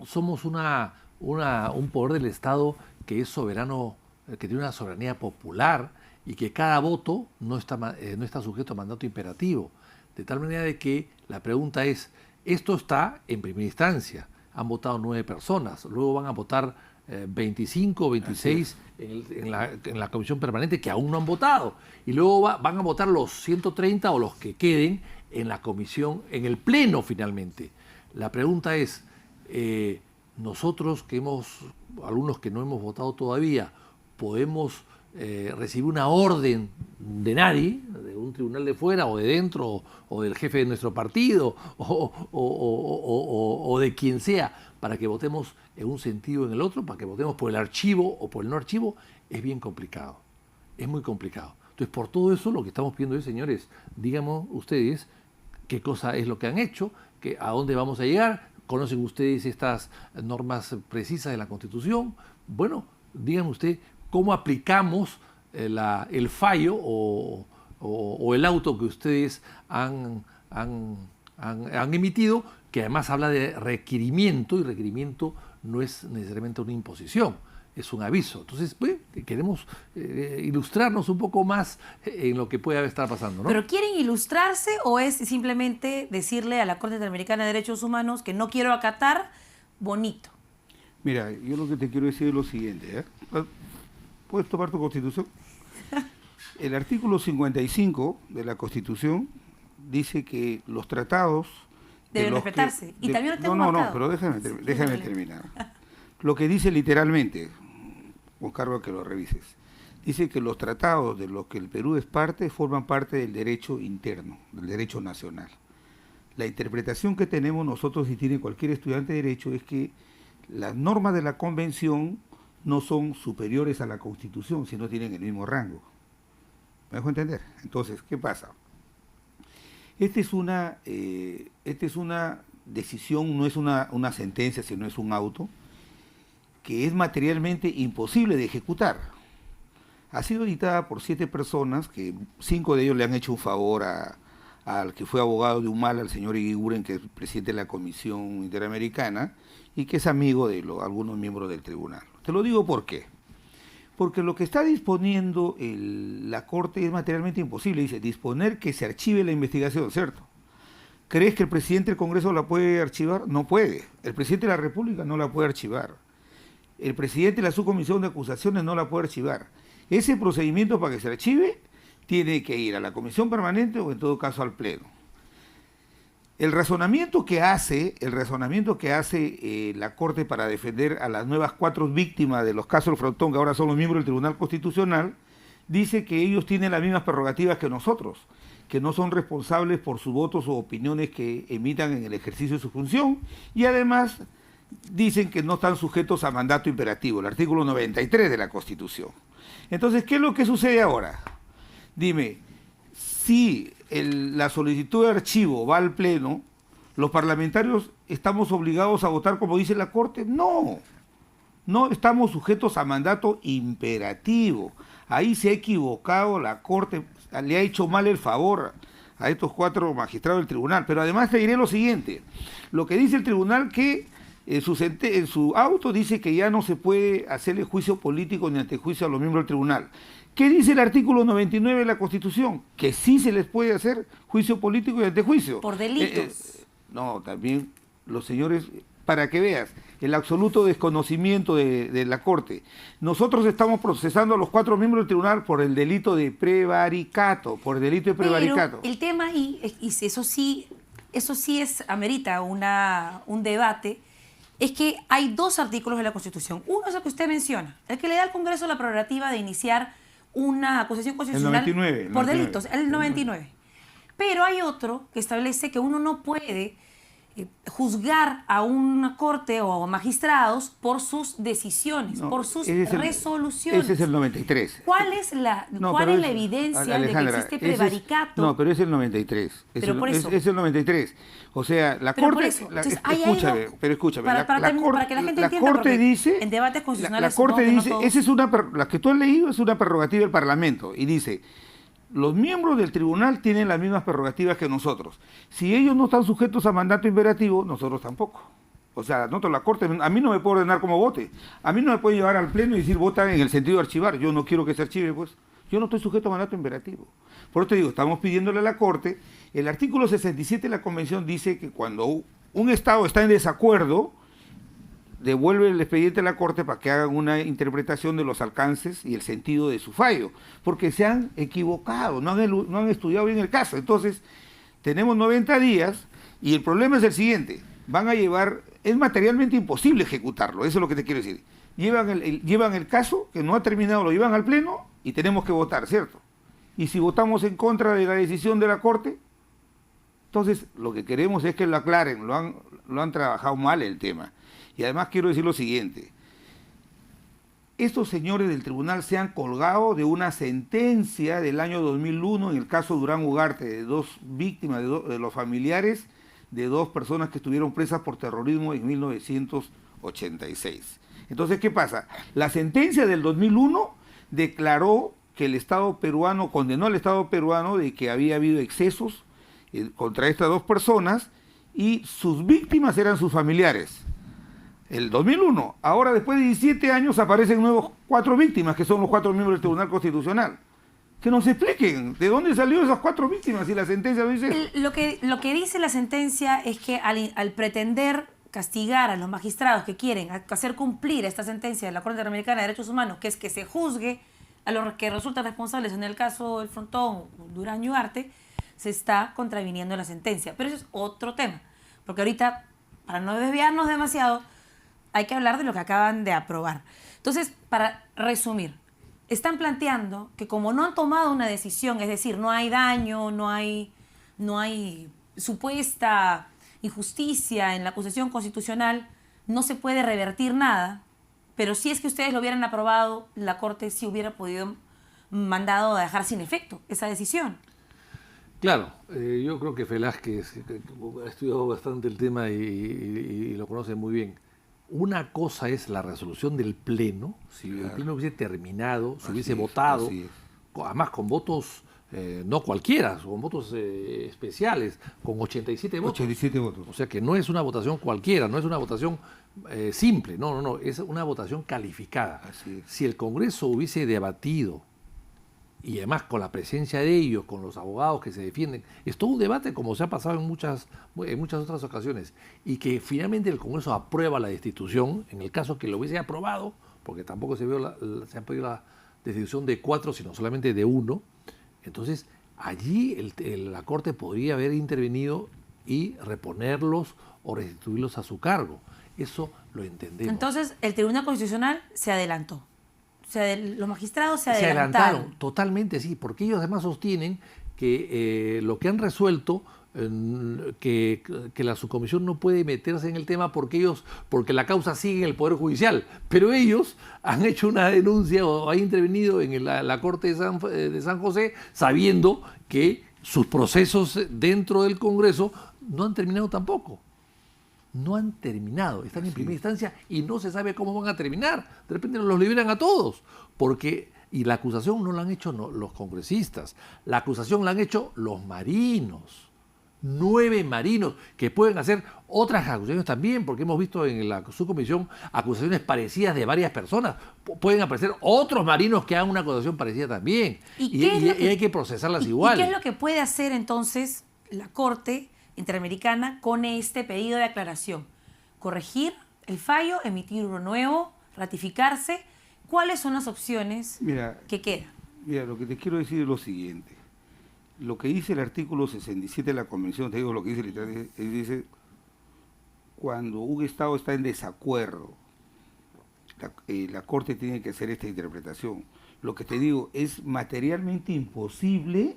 somos un poder del Estado que es soberano, que tiene una soberanía popular y que cada voto no está sujeto a mandato imperativo. De tal manera de que la pregunta es, esto está en primera instancia, han votado 9 personas, luego van a votar 25 o 26 en la Comisión Permanente que aún no han votado, y luego van a votar los 130 o los que queden en la comisión, en el pleno finalmente. La pregunta es, nosotros algunos que no hemos votado todavía, podemos recibir una orden de nadie, de un tribunal de fuera o de dentro, o del jefe de nuestro partido, o de quien sea, para que votemos en un sentido o en el otro, para que votemos por el archivo o por el no archivo, es bien complicado, es muy complicado. Entonces, por todo eso, lo que estamos pidiendo es, señores, díganme ustedes qué cosa es lo que han hecho, a dónde vamos a llegar, conocen ustedes estas normas precisas de la Constitución. Bueno, díganme usted cómo aplicamos el fallo o el auto que ustedes han emitido, que además habla de requerimiento, y requerimiento no es necesariamente una imposición, es un aviso. Entonces, queremos ilustrarnos un poco más en lo que puede estar pasando, ¿no? ¿Pero quieren ilustrarse o es simplemente decirle a la Corte Interamericana de Derechos Humanos que no quiero acatar bonito? Mira, yo lo que te quiero decir es lo siguiente, ¿Puedes tomar tu Constitución? El artículo 55 de la Constitución dice que los tratados deben respetarse. Y también lo tengo No, marcado. pero déjame terminar. Lo que dice literalmente, con cargo a que lo revises. Dice que los tratados de los que el Perú es parte forman parte del derecho interno, del derecho nacional. La interpretación que tenemos nosotros y tiene cualquier estudiante de derecho es que las normas de la Convención no son superiores a la Constitución, sino tienen el mismo rango. ¿Me dejo entender? Entonces, ¿qué pasa? Esta es una decisión, no es una sentencia, sino es un auto, que es materialmente imposible de ejecutar. Ha sido dictada por 7 personas, que 5 de ellos le han hecho un favor al que fue abogado de Humala, al señor Eguiguren, que es presidente de la Comisión Interamericana, y que es amigo de algunos miembros del tribunal. Te lo digo ¿por qué? Porque lo que está disponiendo la Corte es materialmente imposible. Dice, disponer que se archive la investigación, ¿cierto? ¿Crees que el presidente del Congreso la puede archivar? No puede. El presidente de la República no la puede archivar. El presidente de la subcomisión de acusaciones no la puede archivar. Ese procedimiento para que se archive tiene que ir a la comisión permanente o en todo caso al pleno. El razonamiento que hace la Corte para defender a las nuevas 4 víctimas de los casos del Frontón, que ahora son los miembros del Tribunal Constitucional, dice que ellos tienen las mismas prerrogativas que nosotros, que no son responsables por sus votos o opiniones que emitan en el ejercicio de su función, y además dicen que no están sujetos a mandato imperativo, el artículo 93 de la Constitución. Entonces, ¿qué es lo que sucede ahora? Dime, si la solicitud de archivo va al pleno, ¿los parlamentarios estamos obligados a votar como dice la Corte? No, no estamos sujetos a mandato imperativo. Ahí se ha equivocado la Corte, le ha hecho mal el favor a estos 4 magistrados del tribunal. Pero además te diré lo siguiente, lo que dice el tribunal que en su auto dice que ya no se puede hacerle juicio político ni antejuicio a los miembros del tribunal. ¿Qué dice el artículo 99 de la Constitución? Que sí se les puede hacer juicio político y antejuicio. Por delitos. No, también los señores, para que veas, el absoluto desconocimiento de la Corte. Nosotros estamos procesando a los 4 miembros del tribunal por el delito de prevaricato, Pero el tema, y eso sí amerita un debate, es que hay 2 artículos de la Constitución. Uno es el que usted menciona, el que le da al Congreso la prerrogativa de iniciar una acusación constitucional por delitos, el 99. Pero hay otro que establece que uno no puede juzgar a una corte o a magistrados por sus decisiones, por sus resoluciones. Ese es el 93. ¿Cuál es la evidencia de que existe prevaricato? No, pero es el 93. Pero por eso. Es el 93. O sea, la pero Corte... Escúchame. Para que la gente entienda, la Corte dice... En debates constitucionales... La Corte dice, la que tú has leído es una prerrogativa del Parlamento, y dice... Los miembros del tribunal tienen las mismas prerrogativas que nosotros. Si ellos no están sujetos a mandato imperativo, nosotros tampoco. O sea, nosotros la Corte, a mí no me puede ordenar cómo vote. A mí no me puede llevar al pleno y decir vota en el sentido de archivar. Yo no quiero que se archive, pues. Yo no estoy sujeto a mandato imperativo. Por eso te digo, estamos pidiéndole a la Corte. El artículo 67 de la Convención dice que cuando un Estado está en desacuerdo, devuelve el expediente a la Corte para que hagan una interpretación de los alcances y el sentido de su fallo, porque se han equivocado, no han estudiado bien el caso. Entonces, tenemos 90 días y el problema es el siguiente, es materialmente imposible ejecutarlo, eso es lo que te quiero decir. Llevan el caso, que no ha terminado, lo llevan al pleno y tenemos que votar, ¿cierto? Y si votamos en contra de la decisión de la Corte, entonces lo que queremos es que lo aclaren, lo han trabajado mal el tema. Y además quiero decir lo siguiente, estos señores del tribunal se han colgado de una sentencia del año 2001 en el caso Durán Ugarte, de 2 víctimas, de los familiares de 2 personas que estuvieron presas por terrorismo en 1986. Entonces, ¿qué pasa? La sentencia del 2001 declaró que el Estado peruano, condenó al Estado peruano de que había habido excesos contra estas 2 personas y sus víctimas eran sus familiares. El 2001. Ahora, después de 17 años, aparecen nuevos 4 víctimas, que son los 4 miembros del Tribunal Constitucional. Que nos expliquen de dónde salió esas 4 víctimas si la sentencia lo dice. Lo que dice la sentencia es que al pretender castigar a los magistrados que quieren hacer cumplir esta sentencia de la Corte Interamericana de Derechos Humanos, que es que se juzgue a los que resultan responsables en el caso del Frontón, Durán y Ugarte, se está contraviniendo la sentencia. Pero eso es otro tema, porque ahorita, para no desviarnos demasiado, hay que hablar de lo que acaban de aprobar. Entonces, para resumir, están planteando que como no han tomado una decisión, es decir, no hay daño, no hay supuesta injusticia en la acusación constitucional, no se puede revertir nada, pero si es que ustedes lo hubieran aprobado, la Corte sí hubiera podido mandado a dejar sin efecto esa decisión. Claro, yo creo que Velázquez ha estudiado bastante el tema y lo conoce muy bien. Una cosa es la resolución del Pleno, si el Pleno hubiese terminado, se hubiese votado, además con votos, no cualquiera, con votos especiales, con 87 votos. 87 votos. O sea que no es una votación cualquiera, no es una votación simple, no, es una votación calificada. Si el Congreso hubiese debatido, y además con la presencia de ellos, con los abogados que se defienden, es todo un debate como se ha pasado en muchas otras ocasiones, y que finalmente el Congreso aprueba la destitución, en el caso que lo hubiese aprobado, porque tampoco se ha pedido la destitución de 4, sino solamente de 1, entonces allí la Corte podría haber intervenido y reponerlos o restituirlos a su cargo. Eso lo entendemos. Entonces el Tribunal Constitucional se adelantó. Los magistrados se adelantaron. Totalmente, sí, porque ellos además sostienen que lo que han resuelto, que la subcomisión no puede meterse en el tema porque la causa sigue en el Poder Judicial, pero ellos han hecho una denuncia o han intervenido en la Corte de San José sabiendo que sus procesos dentro del Congreso no han terminado tampoco. No han terminado, están en primera instancia y no se sabe cómo van a terminar. De repente los liberan a todos, y la acusación no la han hecho los congresistas, la acusación la han hecho los marinos, 9 marinos, que pueden hacer otras acusaciones también, porque hemos visto en la subcomisión acusaciones parecidas de varias personas. Pueden aparecer otros marinos que hagan una acusación parecida también, y hay que procesarlas igual. ¿Y qué es lo que puede hacer entonces la Corte Interamericana con este pedido de aclaración? Corregir el fallo, emitir uno nuevo, ratificarse. ¿Cuáles son las opciones que quedan? Mira, lo que te quiero decir es lo siguiente. Lo que dice el artículo 67 de la Convención, te digo lo que dice, dice cuando un Estado está en desacuerdo, la Corte tiene que hacer esta interpretación. Lo que te digo, es materialmente imposible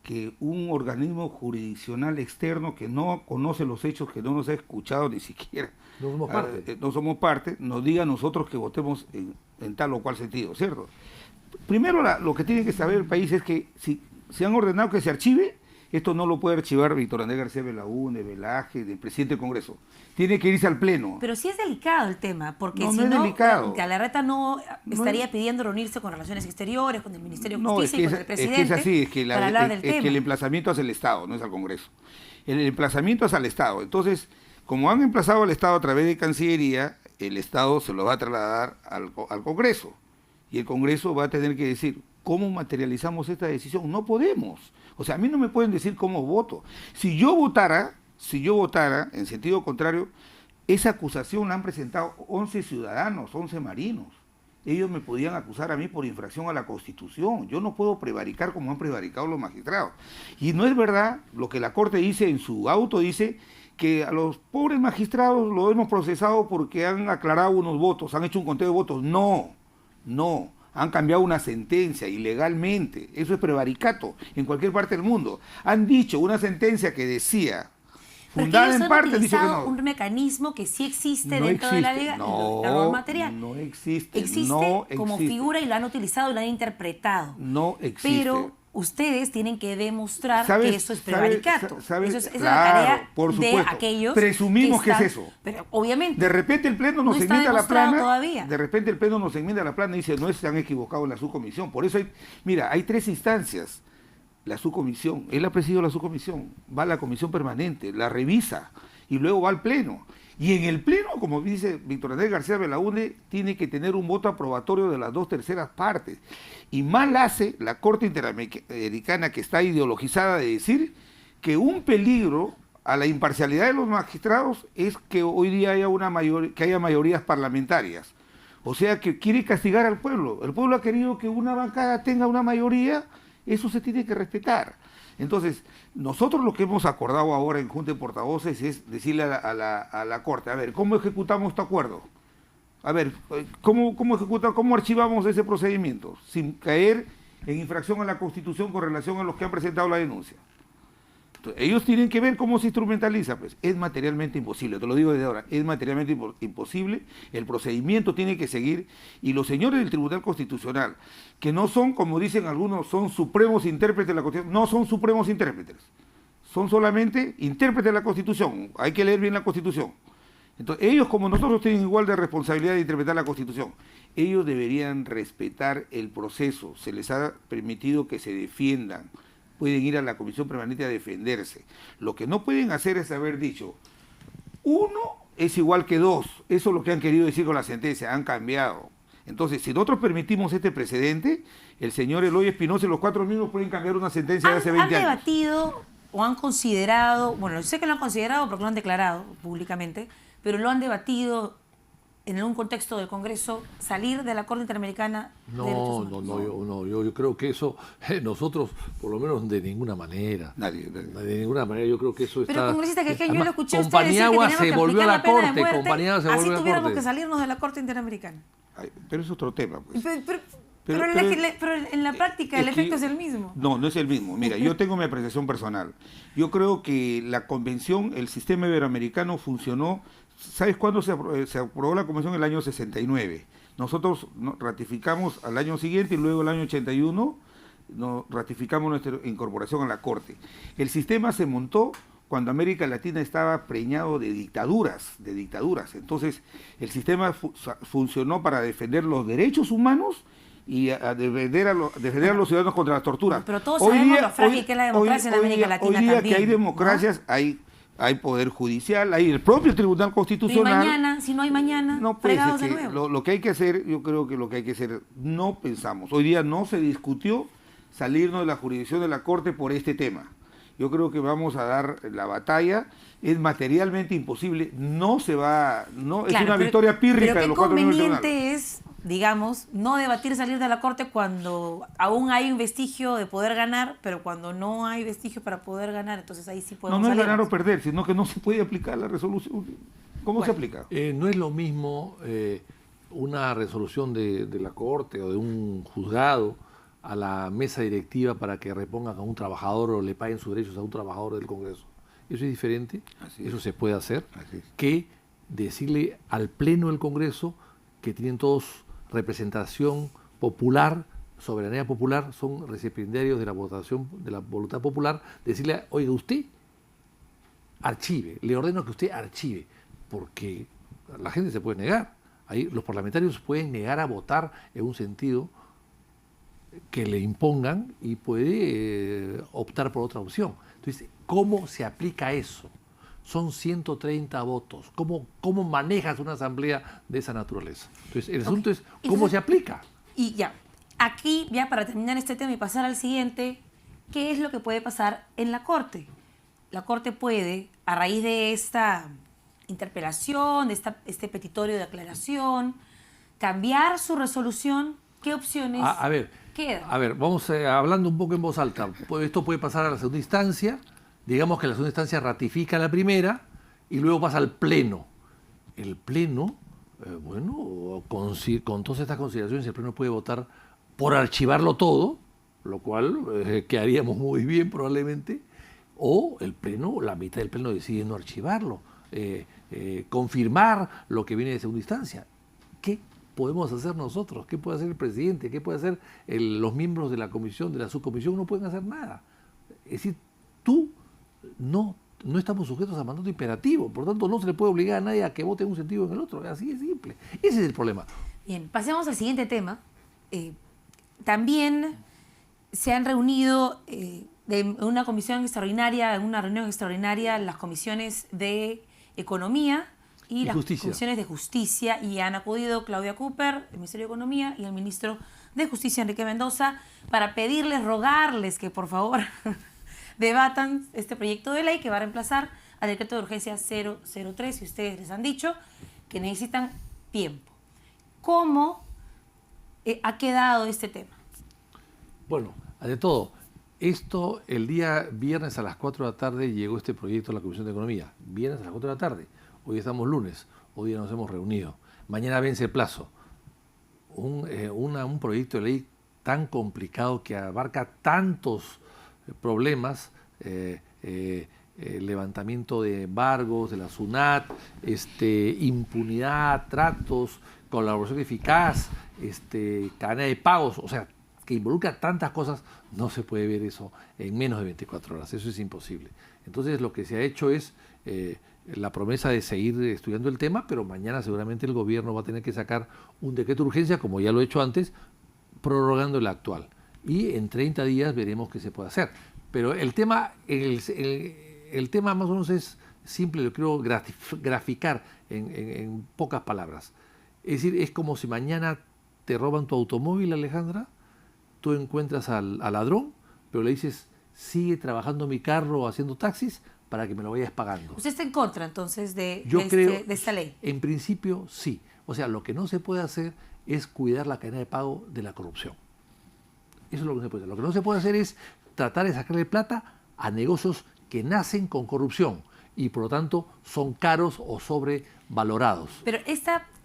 que un organismo jurisdiccional externo que no conoce los hechos, que no nos ha escuchado ni siquiera, no somos parte, nos diga a nosotros que votemos en tal o cual sentido, ¿cierto? Primero, lo que tiene que saber el país es que si se han ordenado que se archive, esto no lo puede archivar Víctor Andrés García Belaúnde, Velázquez, el presidente del Congreso. Tiene que irse al Pleno. Pero sí es delicado el tema, porque no, si no es no, delicado. Galarreta no estaría pidiendo reunirse con Relaciones Exteriores, con el Ministerio de Justicia y con el presidente. Es que es así, es que el emplazamiento es el Estado, no es al Congreso. El emplazamiento es al Estado. Entonces, como han emplazado al Estado a través de Cancillería, el Estado se lo va a trasladar al Congreso. Y el Congreso va a tener que decir, ¿cómo materializamos esta decisión? No podemos. O sea, a mí no me pueden decir cómo voto. Si yo votara en sentido contrario, esa acusación la han presentado 11 ciudadanos, 11 marinos. Ellos me podían acusar a mí por infracción a la Constitución. Yo no puedo prevaricar como han prevaricado los magistrados. Y no es verdad lo que la Corte dice en su auto, dice que a los pobres magistrados lo hemos procesado porque han aclarado unos votos, han hecho un conteo de votos. No. Han cambiado una sentencia ilegalmente. Eso es prevaricato en cualquier parte del mundo. Han dicho una sentencia que decía, fundada en parte, dice que no. Un mecanismo que sí existe dentro de la norma material. No existe. Existe como figura y lo han utilizado y lo han interpretado. No existe. Pero ustedes tienen que demostrar que eso es prevaricato. Esa es la tarea por de aquellos presumimos que es eso. Pero obviamente. De repente el Pleno nos enmienda la plana. Todavía. De repente el Pleno nos enmienda la plana y dice, no se han equivocado en la subcomisión. Por eso hay 3 instancias. La subcomisión, él ha presidido la subcomisión, va a la comisión permanente, la revisa y luego va al Pleno. Y en el Pleno, como dice Víctor Andrés García Belaúnde, tiene que tener un voto aprobatorio de las 2/3 partes. Y mal hace la Corte Interamericana, que está ideologizada, de decir que un peligro a la imparcialidad de los magistrados es que hoy día haya mayorías parlamentarias. O sea, que quiere castigar al pueblo. El pueblo ha querido que una bancada tenga una mayoría, eso se tiene que respetar. Entonces, nosotros lo que hemos acordado ahora en Junta de Portavoces es decirle a la Corte, a ver, ¿cómo ejecutamos este acuerdo? A ver, ¿cómo archivamos ese procedimiento sin caer en infracción a la Constitución con relación a los que han presentado la denuncia? Entonces, ellos tienen que ver cómo se instrumentaliza. Pues es materialmente imposible, te lo digo desde ahora, es materialmente imposible, el procedimiento tiene que seguir, y los señores del Tribunal Constitucional, que no son, como dicen algunos, son supremos intérpretes de la Constitución, no son supremos intérpretes, son solamente intérpretes de la Constitución, hay que leer bien la Constitución. Entonces, ellos como nosotros tienen igual de responsabilidad de interpretar la Constitución. Ellos deberían respetar el proceso, se les ha permitido que se defiendan, pueden ir a la Comisión Permanente a defenderse. Lo que no pueden hacer es haber dicho, 1 es igual que 2, eso es lo que han querido decir con la sentencia, han cambiado. Entonces, si nosotros permitimos este precedente, el señor Eloy Espinosa y los 4 mismos pueden cambiar una sentencia de hace 20 años. ¿Han debatido o han considerado, bueno, sé que lo han considerado porque lo han declarado públicamente, pero lo han debatido en un contexto del Congreso, salir de la Corte Interamericana de Derechos Humanos? Yo creo que eso, nosotros, por lo menos de ninguna manera. Nadie. De ninguna manera, yo creo que eso está... Pero congresista, que yo Además, lo escuché a usted decir que Paniagua teníamos que se volvió a la aplicar la pena de Corte, muerte, Paniagua se volvió así a la tuviéramos Corte. que salirnos de la Corte Interamericana. Ay, pero es otro tema, pues. Pero en la práctica el efecto es el mismo. No es el mismo. Mira, yo tengo mi apreciación personal. Yo creo que la convención, el sistema iberoamericano funcionó. ¿Sabes cuándo se aprobó la convención? En el año 69. Nosotros ratificamos al año siguiente y luego el año 81 ratificamos nuestra incorporación a la Corte. El sistema se montó cuando América Latina estaba preñado de dictaduras. Entonces, el sistema funcionó para defender los derechos humanos y a defender a los ciudadanos contra las torturas. Pero todos sabemos lo frágil que es la democracia en América Latina hoy día también, que hay democracias, ¿no? Hay poder judicial, hay el propio Tribunal Constitucional. Y mañana, si no hay mañana, no, pues, fregados de nuevo. Lo que hay que hacer, yo creo que lo que hay que hacer, no pensamos. Hoy día no se discutió salirnos de la jurisdicción de la Corte por este tema. Yo creo que vamos a dar la batalla, es materialmente imposible, no se va, no es una victoria pírrica de los 4 miembros del tribunal. Conveniente es, digamos, no debatir salir de la Corte cuando aún hay un vestigio de poder ganar, pero cuando no hay vestigio para poder ganar, entonces ahí sí podemos No es salir. ganar o perder, sino que no se puede aplicar la resolución. ¿Cómo se aplica? No es lo mismo una resolución de la Corte o de un juzgado a la mesa directiva para que repongan a un trabajador o le paguen sus derechos a un trabajador del Congreso. Eso es diferente, eso se puede hacer, que decirle al Pleno del Congreso, que tienen todos representación popular, soberanía popular, son recipiendarios de la votación, de la voluntad popular, decirle, oiga, usted archive, le ordeno que usted archive, porque la gente se puede negar. Ahí los parlamentarios pueden negar a votar en un sentido que le impongan y puede optar por otra opción. Entonces, ¿cómo se aplica eso? Son 130 votos. ¿Cómo manejas una asamblea de esa naturaleza? Entonces, el asunto es cómo se aplica. Y ya, aquí, ya para terminar este tema y pasar al siguiente, ¿qué es lo que puede pasar en la Corte? La Corte puede, a raíz de esta interpelación, de este petitorio de aclaración, cambiar su resolución. ¿Qué opciones quedan? A ver, vamos hablando un poco en voz alta. Esto puede pasar a la segunda instancia. Digamos que la segunda instancia ratifica la primera y luego pasa al Pleno. El Pleno, con todas estas consideraciones, el Pleno puede votar por archivarlo todo, lo cual quedaríamos muy bien probablemente, o el Pleno, la mitad del Pleno decide no archivarlo, confirmar lo que viene de segunda instancia. ¿Qué podemos hacer nosotros? ¿Qué puede hacer el presidente? ¿Qué puede hacer los miembros de la comisión, de la subcomisión? No pueden hacer nada. Es decir, no estamos sujetos a mandato imperativo, por lo tanto no se le puede obligar a nadie a que vote en un sentido o en el otro, así de simple. Ese es el problema. Bien, pasemos al siguiente tema. También se han reunido en una comisión extraordinaria, en una reunión extraordinaria, las comisiones de Economía y las comisiones de Justicia, y han acudido Claudia Cooper, el Ministerio de Economía, y el Ministro de Justicia, Enrique Mendoza, para pedirles, rogarles que por favor debatan este proyecto de ley que va a reemplazar al decreto de urgencia 003, y ustedes les han dicho que necesitan tiempo. ¿Cómo ha quedado este tema? Bueno, ante todo, esto el día viernes a las 4 de la tarde llegó este proyecto a la Comisión de Economía. Viernes a las 4 de la tarde. Hoy estamos lunes, hoy día nos hemos reunido. mañana vence el plazo. Un proyecto de ley tan complicado que abarca tantos problemas, levantamiento de embargos de la SUNAT, impunidad, tratos, colaboración eficaz, cadena de pagos, o sea, que involucra tantas cosas, no se puede ver eso en menos de 24 horas, eso es imposible. Entonces lo que se ha hecho es la promesa de seguir estudiando el tema, pero mañana seguramente el gobierno va a tener que sacar un decreto de urgencia, como ya lo he hecho antes, prorrogando el actual. Y en 30 días veremos qué se puede hacer. Pero el tema, el tema más o menos es simple, lo quiero graficar en pocas palabras. Es decir, es como si mañana te roban tu automóvil, Alejandra, tú encuentras al ladrón, pero le dices, sigue trabajando mi carro haciendo taxis para que me lo vayas pagando. ¿Usted está en contra entonces de esta ley? En principio sí. O sea, lo que no se puede hacer es cuidar la cadena de pago de la corrupción. Eso es lo que no se puede hacer. Lo que no se puede hacer es tratar de sacarle plata a negocios que nacen con corrupción y por lo tanto son caros o sobrevalorados. Pero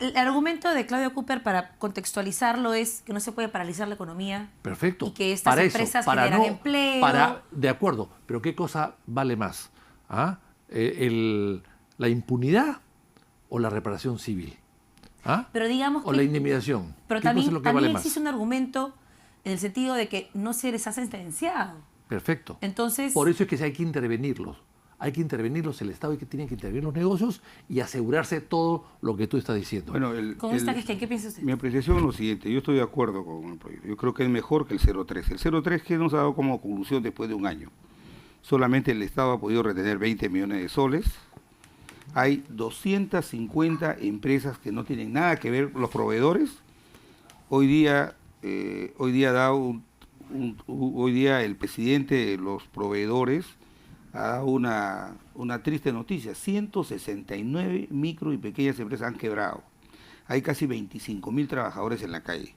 el argumento de Claudio Cooper, para contextualizarlo, es que no se puede paralizar la economía. Perfecto. Y que estas empresas generan empleo. De acuerdo, pero ¿qué cosa vale más? ¿Ah? ¿La impunidad o la reparación civil? ¿Ah? Pero digamos o la indemnización. Pero también existe un argumento en el sentido de que no se les ha sentenciado. Perfecto. Entonces, por eso es que hay que intervenirlos. Hay que intervenirlos, el Estado tiene que intervenir los negocios y asegurarse todo lo que tú estás diciendo. Bueno, ¿qué piensa usted? Mi apreciación es lo siguiente, yo estoy de acuerdo con el proyecto. Yo creo que es mejor que el 03. El 03 que nos ha dado como conclusión después de un año. Solamente el Estado ha podido retener 20 millones de soles. Hay 250 empresas que no tienen nada que ver, los proveedores. Hoy día el presidente de los proveedores ha dado una triste noticia. 169 micro y pequeñas empresas han quebrado. Hay casi 25.000 trabajadores en la calle.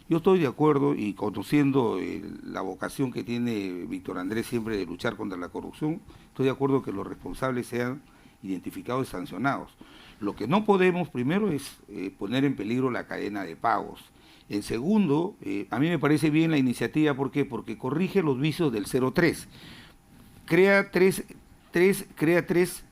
Yo estoy de acuerdo y conociendo la vocación que tiene Víctor Andrés siempre de luchar contra la corrupción, estoy de acuerdo que los responsables sean identificados y sancionados. Lo que no podemos primero es poner en peligro la cadena de pagos. En segundo, a mí me parece bien la iniciativa, ¿por qué? Porque corrige los vicios del 03. Crea tres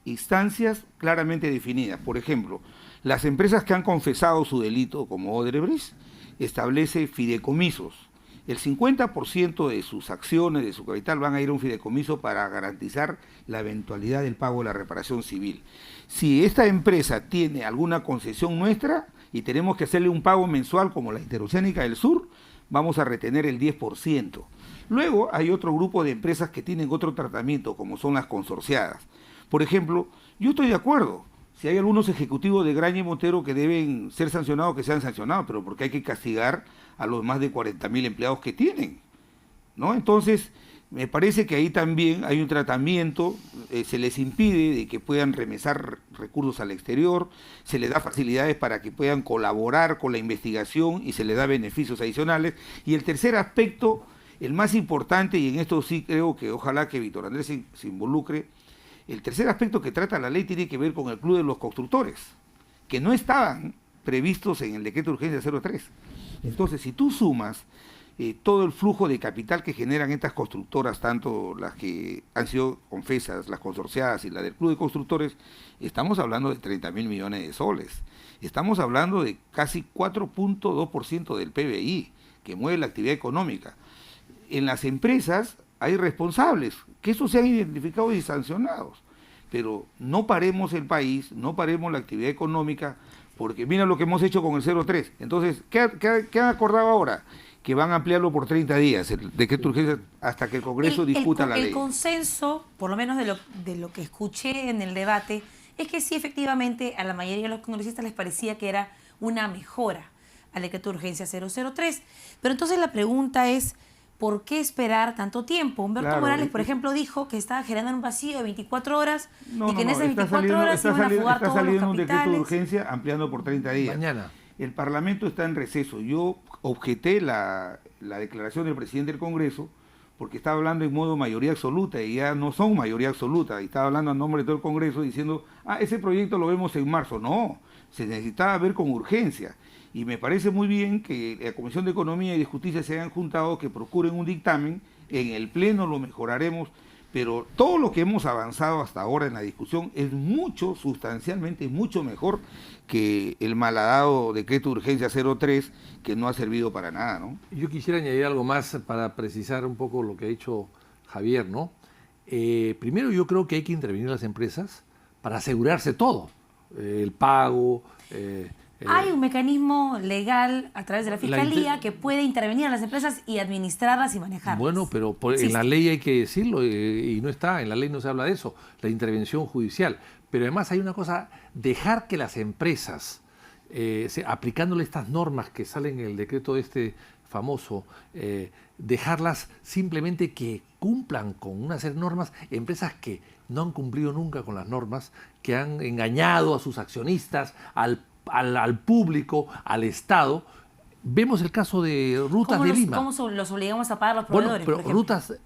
instancias claramente definidas. Por ejemplo, las empresas que han confesado su delito, como Odebrecht, establece fideicomisos. El 50% de sus acciones, de su capital, van a ir a un fideicomiso para garantizar la eventualidad del pago de la reparación civil. Si esta empresa tiene alguna concesión nuestra y tenemos que hacerle un pago mensual como la Interoceánica del Sur, vamos a retener el 10%. Luego hay otro grupo de empresas que tienen otro tratamiento, como son las consorciadas. Por ejemplo, yo estoy de acuerdo. Si hay algunos ejecutivos de Graña y Montero que deben ser sancionados, que sean sancionados, pero porque hay que castigar a los más de 40.000 empleados que tienen, ¿no? Entonces, me parece que ahí también hay un tratamiento, se les impide de que puedan remesar recursos al exterior, se les da facilidades para que puedan colaborar con la investigación y se les da beneficios adicionales. Y el tercer aspecto, el más importante, y en esto sí creo que ojalá que Víctor Andrés se involucre, el tercer aspecto que trata la ley tiene que ver con el Club de los Constructores, que no estaban previstos en el decreto de urgencia 03. Entonces, si tú sumas todo el flujo de capital que generan estas constructoras, tanto las que han sido confesas, las consorciadas y la del Club de Constructores, estamos hablando de 30.000 millones de soles. Estamos hablando de casi 4.2% del PBI, que mueve la actividad económica. En las empresas hay responsables, que esos sean identificados y sancionados. Pero no paremos el país, no paremos la actividad económica, porque mira lo que hemos hecho con el 03. Entonces, ¿qué han acordado ahora? Que van a ampliarlo por 30 días, el decreto de urgencia, hasta que el Congreso discuta la ley. El consenso, por lo menos de lo que escuché en el debate, es que sí, efectivamente, a la mayoría de los congresistas les parecía que era una mejora al decreto de urgencia 003. Pero entonces la pregunta es, ¿por qué esperar tanto tiempo? Humberto Morales, por ejemplo, dijo que estaba generando un vacío de 24 horas y que en esas 24 horas iban a jugar todos los capitales. Está saliendo un decreto de urgencia ampliando por 30 días. Mañana. El Parlamento está en receso. Yo objeté la declaración del presidente del Congreso porque estaba hablando en modo mayoría absoluta y ya no son mayoría absoluta, y estaba hablando a nombre de todo el Congreso diciendo, ese proyecto lo vemos en marzo. No, se necesitaba ver con urgencia. Y me parece muy bien que la Comisión de Economía y de Justicia se hayan juntado, que procuren un dictamen, en el Pleno lo mejoraremos, pero todo lo que hemos avanzado hasta ahora en la discusión es mucho, sustancialmente, mucho mejor que el malhadado decreto de urgencia 03, que no ha servido para nada, ¿no? Yo quisiera añadir algo más para precisar un poco lo que ha dicho Javier, ¿no? Primero, yo creo que hay que intervenir las empresas para asegurarse todo, el pago. Hay un mecanismo legal a través de la Fiscalía que puede intervenir a las empresas y administrarlas y manejarlas. Bueno, pero en la ley hay que decirlo, y no está, en la ley no se habla de eso, la intervención judicial. Pero además hay una cosa, dejar que las empresas, aplicándole estas normas que salen en el decreto famoso, dejarlas simplemente que cumplan con una serie de normas, empresas que no han cumplido nunca con las normas, que han engañado a sus accionistas, al público, al Estado. Vemos el caso de Rutas de Lima. ¿Cómo los obligamos a pagar los proveedores? Bueno, pero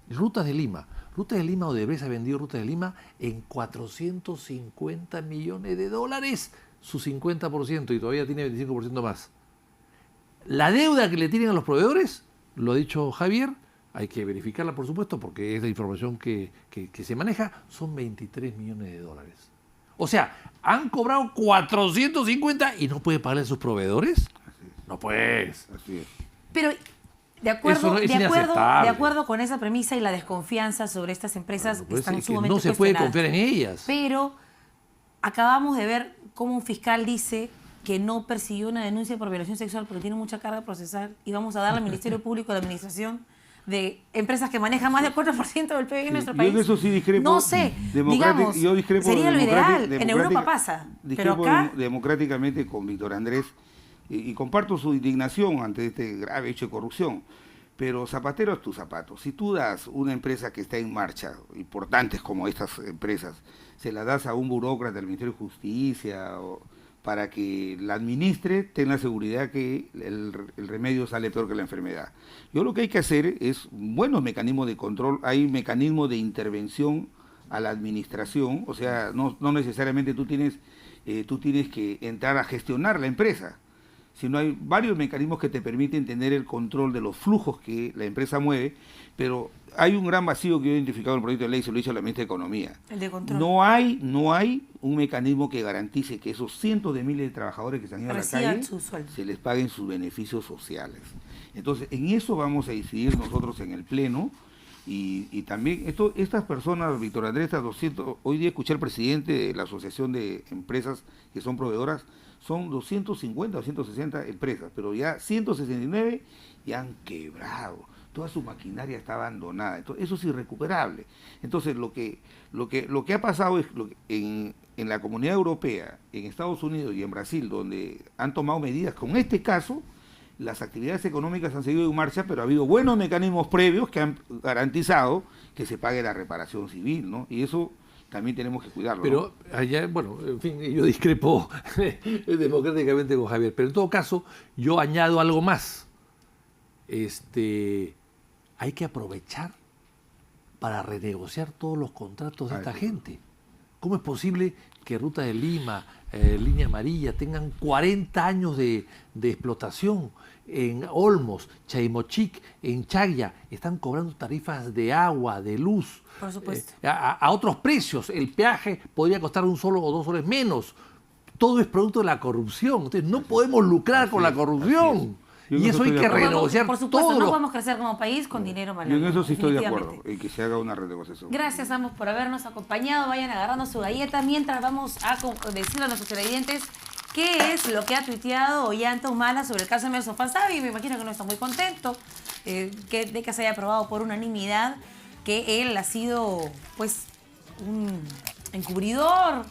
Rutas de Lima. Rutas de Lima, Odebrecht ha vendido Rutas de Lima en $450 millones, su 50%, y todavía tiene 25% más. La deuda que le tienen a los proveedores, lo ha dicho Javier, hay que verificarla, por supuesto, porque es la información que se maneja, son $23 millones. O sea, han cobrado 450 y no puede pagarle a sus proveedores. No pues. Así es. Pero de acuerdo con esa premisa y la desconfianza sobre estas empresas que están sumamente no se puede confiar en ellas. Pero acabamos de ver cómo un fiscal dice que no persiguió una denuncia por violación sexual porque tiene mucha carga procesal, y vamos a darle al Ministerio Público de Administración de empresas que manejan más del 4% del PIB en nuestro país. Yo en eso sí discrepo. No sé, digamos, yo discrepo sería lo ideal. En Europa pasa. Pero acá democráticamente con Víctor Andrés, y comparto su indignación ante este grave hecho de corrupción. Pero zapatero es tu zapato. Si tú das una empresa que está en marcha, importantes como estas empresas, se la das a un burócrata del Ministerio de Justicia para que la administre, ten la seguridad que el remedio sale peor que la enfermedad. Yo lo que hay que hacer es buenos mecanismos de control, hay mecanismos de intervención a la administración, o sea, no necesariamente tú tienes que entrar a gestionar la empresa, sino hay varios mecanismos que te permiten tener el control de los flujos que la empresa mueve, pero hay un gran vacío que yo he identificado en el proyecto de ley, se lo he dicho a la ministra de Economía. El de control. No hay un mecanismo que garantice que esos cientos de miles de trabajadores que se han ido a la calle se les paguen sus beneficios sociales. Entonces, en eso vamos a decidir nosotros en el Pleno, y también estas personas, Víctor Andrés, hoy día escuché al presidente de la Asociación de Empresas que son proveedoras, son 250 o 160 empresas, pero ya 169 ya han quebrado. Toda su maquinaria está abandonada. Entonces, eso es irrecuperable. Entonces, lo que ha pasado es en la Comunidad Europea, en Estados Unidos y en Brasil, donde han tomado medidas con este caso, las actividades económicas han seguido en marcha, pero ha habido buenos mecanismos previos que han garantizado que se pague la reparación civil, ¿no? Y eso también tenemos que cuidarlo. Pero allá, bueno, en fin, yo discrepo democráticamente con Javier, pero en todo caso, yo añado algo más. Hay que aprovechar para renegociar todos los contratos de esta gente. ¿Cómo es posible que Ruta de Lima, Línea Amarilla, tengan 40 años de explotación? En Olmos, Chaimochic, en Chaglia, están cobrando tarifas de agua, de luz. Por supuesto. A otros precios. El peaje podría costar $1 o $2 menos. Todo es producto de la corrupción. Entonces, no podemos lucrar con la corrupción. Y eso hay que renegociar. Por supuesto, no podemos crecer como país con dinero mal. Yo en eso sí estoy de acuerdo, en que se haga una renegociación. Gracias, ambos, por habernos acompañado. Vayan agarrando su galleta mientras vamos a decirle a nuestros televidentes qué es lo que ha tuiteado Ollanta Humala sobre el caso de Emerson Fasabi. Me imagino que no está muy contento de que se haya aprobado por unanimidad que él ha sido, pues, un encubridor,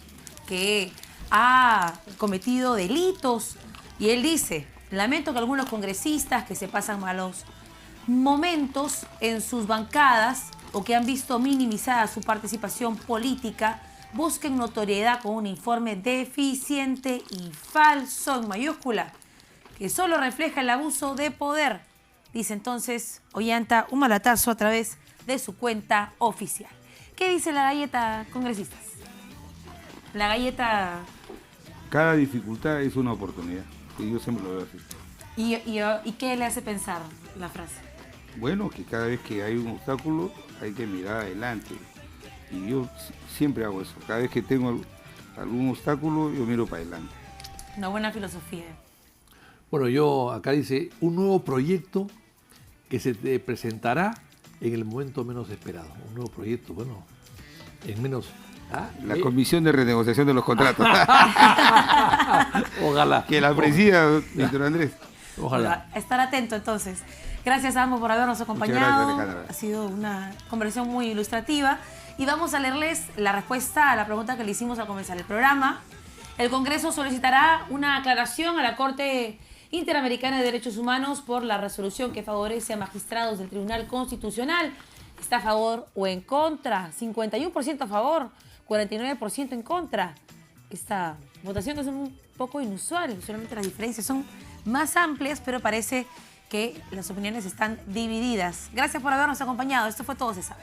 que ha cometido delitos. Y él dice: lamento que algunos congresistas que se pasan malos momentos en sus bancadas o que han visto minimizada su participación política busquen notoriedad con un informe deficiente y falso en mayúscula que solo refleja el abuso de poder. dice entonces Ollanta un malatazo a través de su cuenta oficial. ¿Qué dice la galleta, congresistas? La galleta... Cada dificultad es una oportunidad. Y yo siempre lo veo así. ¿Y qué le hace pensar la frase? Bueno, que cada vez que hay un obstáculo hay que mirar adelante. Y yo siempre hago eso. Cada vez que tengo algún obstáculo, yo miro para adelante. Una buena filosofía. Bueno, yo acá dice un nuevo proyecto que se te presentará en el momento menos esperado. Un nuevo proyecto, bueno, en menos... La Comisión de Renegociación de los Contratos. Ojalá. Que la presida Víctor Andrés. Ojalá. Estar atento entonces. Gracias a ambos por habernos acompañado. Muchas gracias, Alejandra. Ha sido una conversación muy ilustrativa. Y vamos a leerles la respuesta a la pregunta que le hicimos al comenzar el programa. El Congreso solicitará una aclaración a la Corte Interamericana de Derechos Humanos por la resolución que favorece a magistrados del Tribunal Constitucional. ¿Está a favor o en contra? 51% a favor, 49% en contra. Esta votación es un poco inusual, solamente las diferencias son más amplias, pero parece que las opiniones están divididas. Gracias por habernos acompañado. Esto fue Todo se sabe.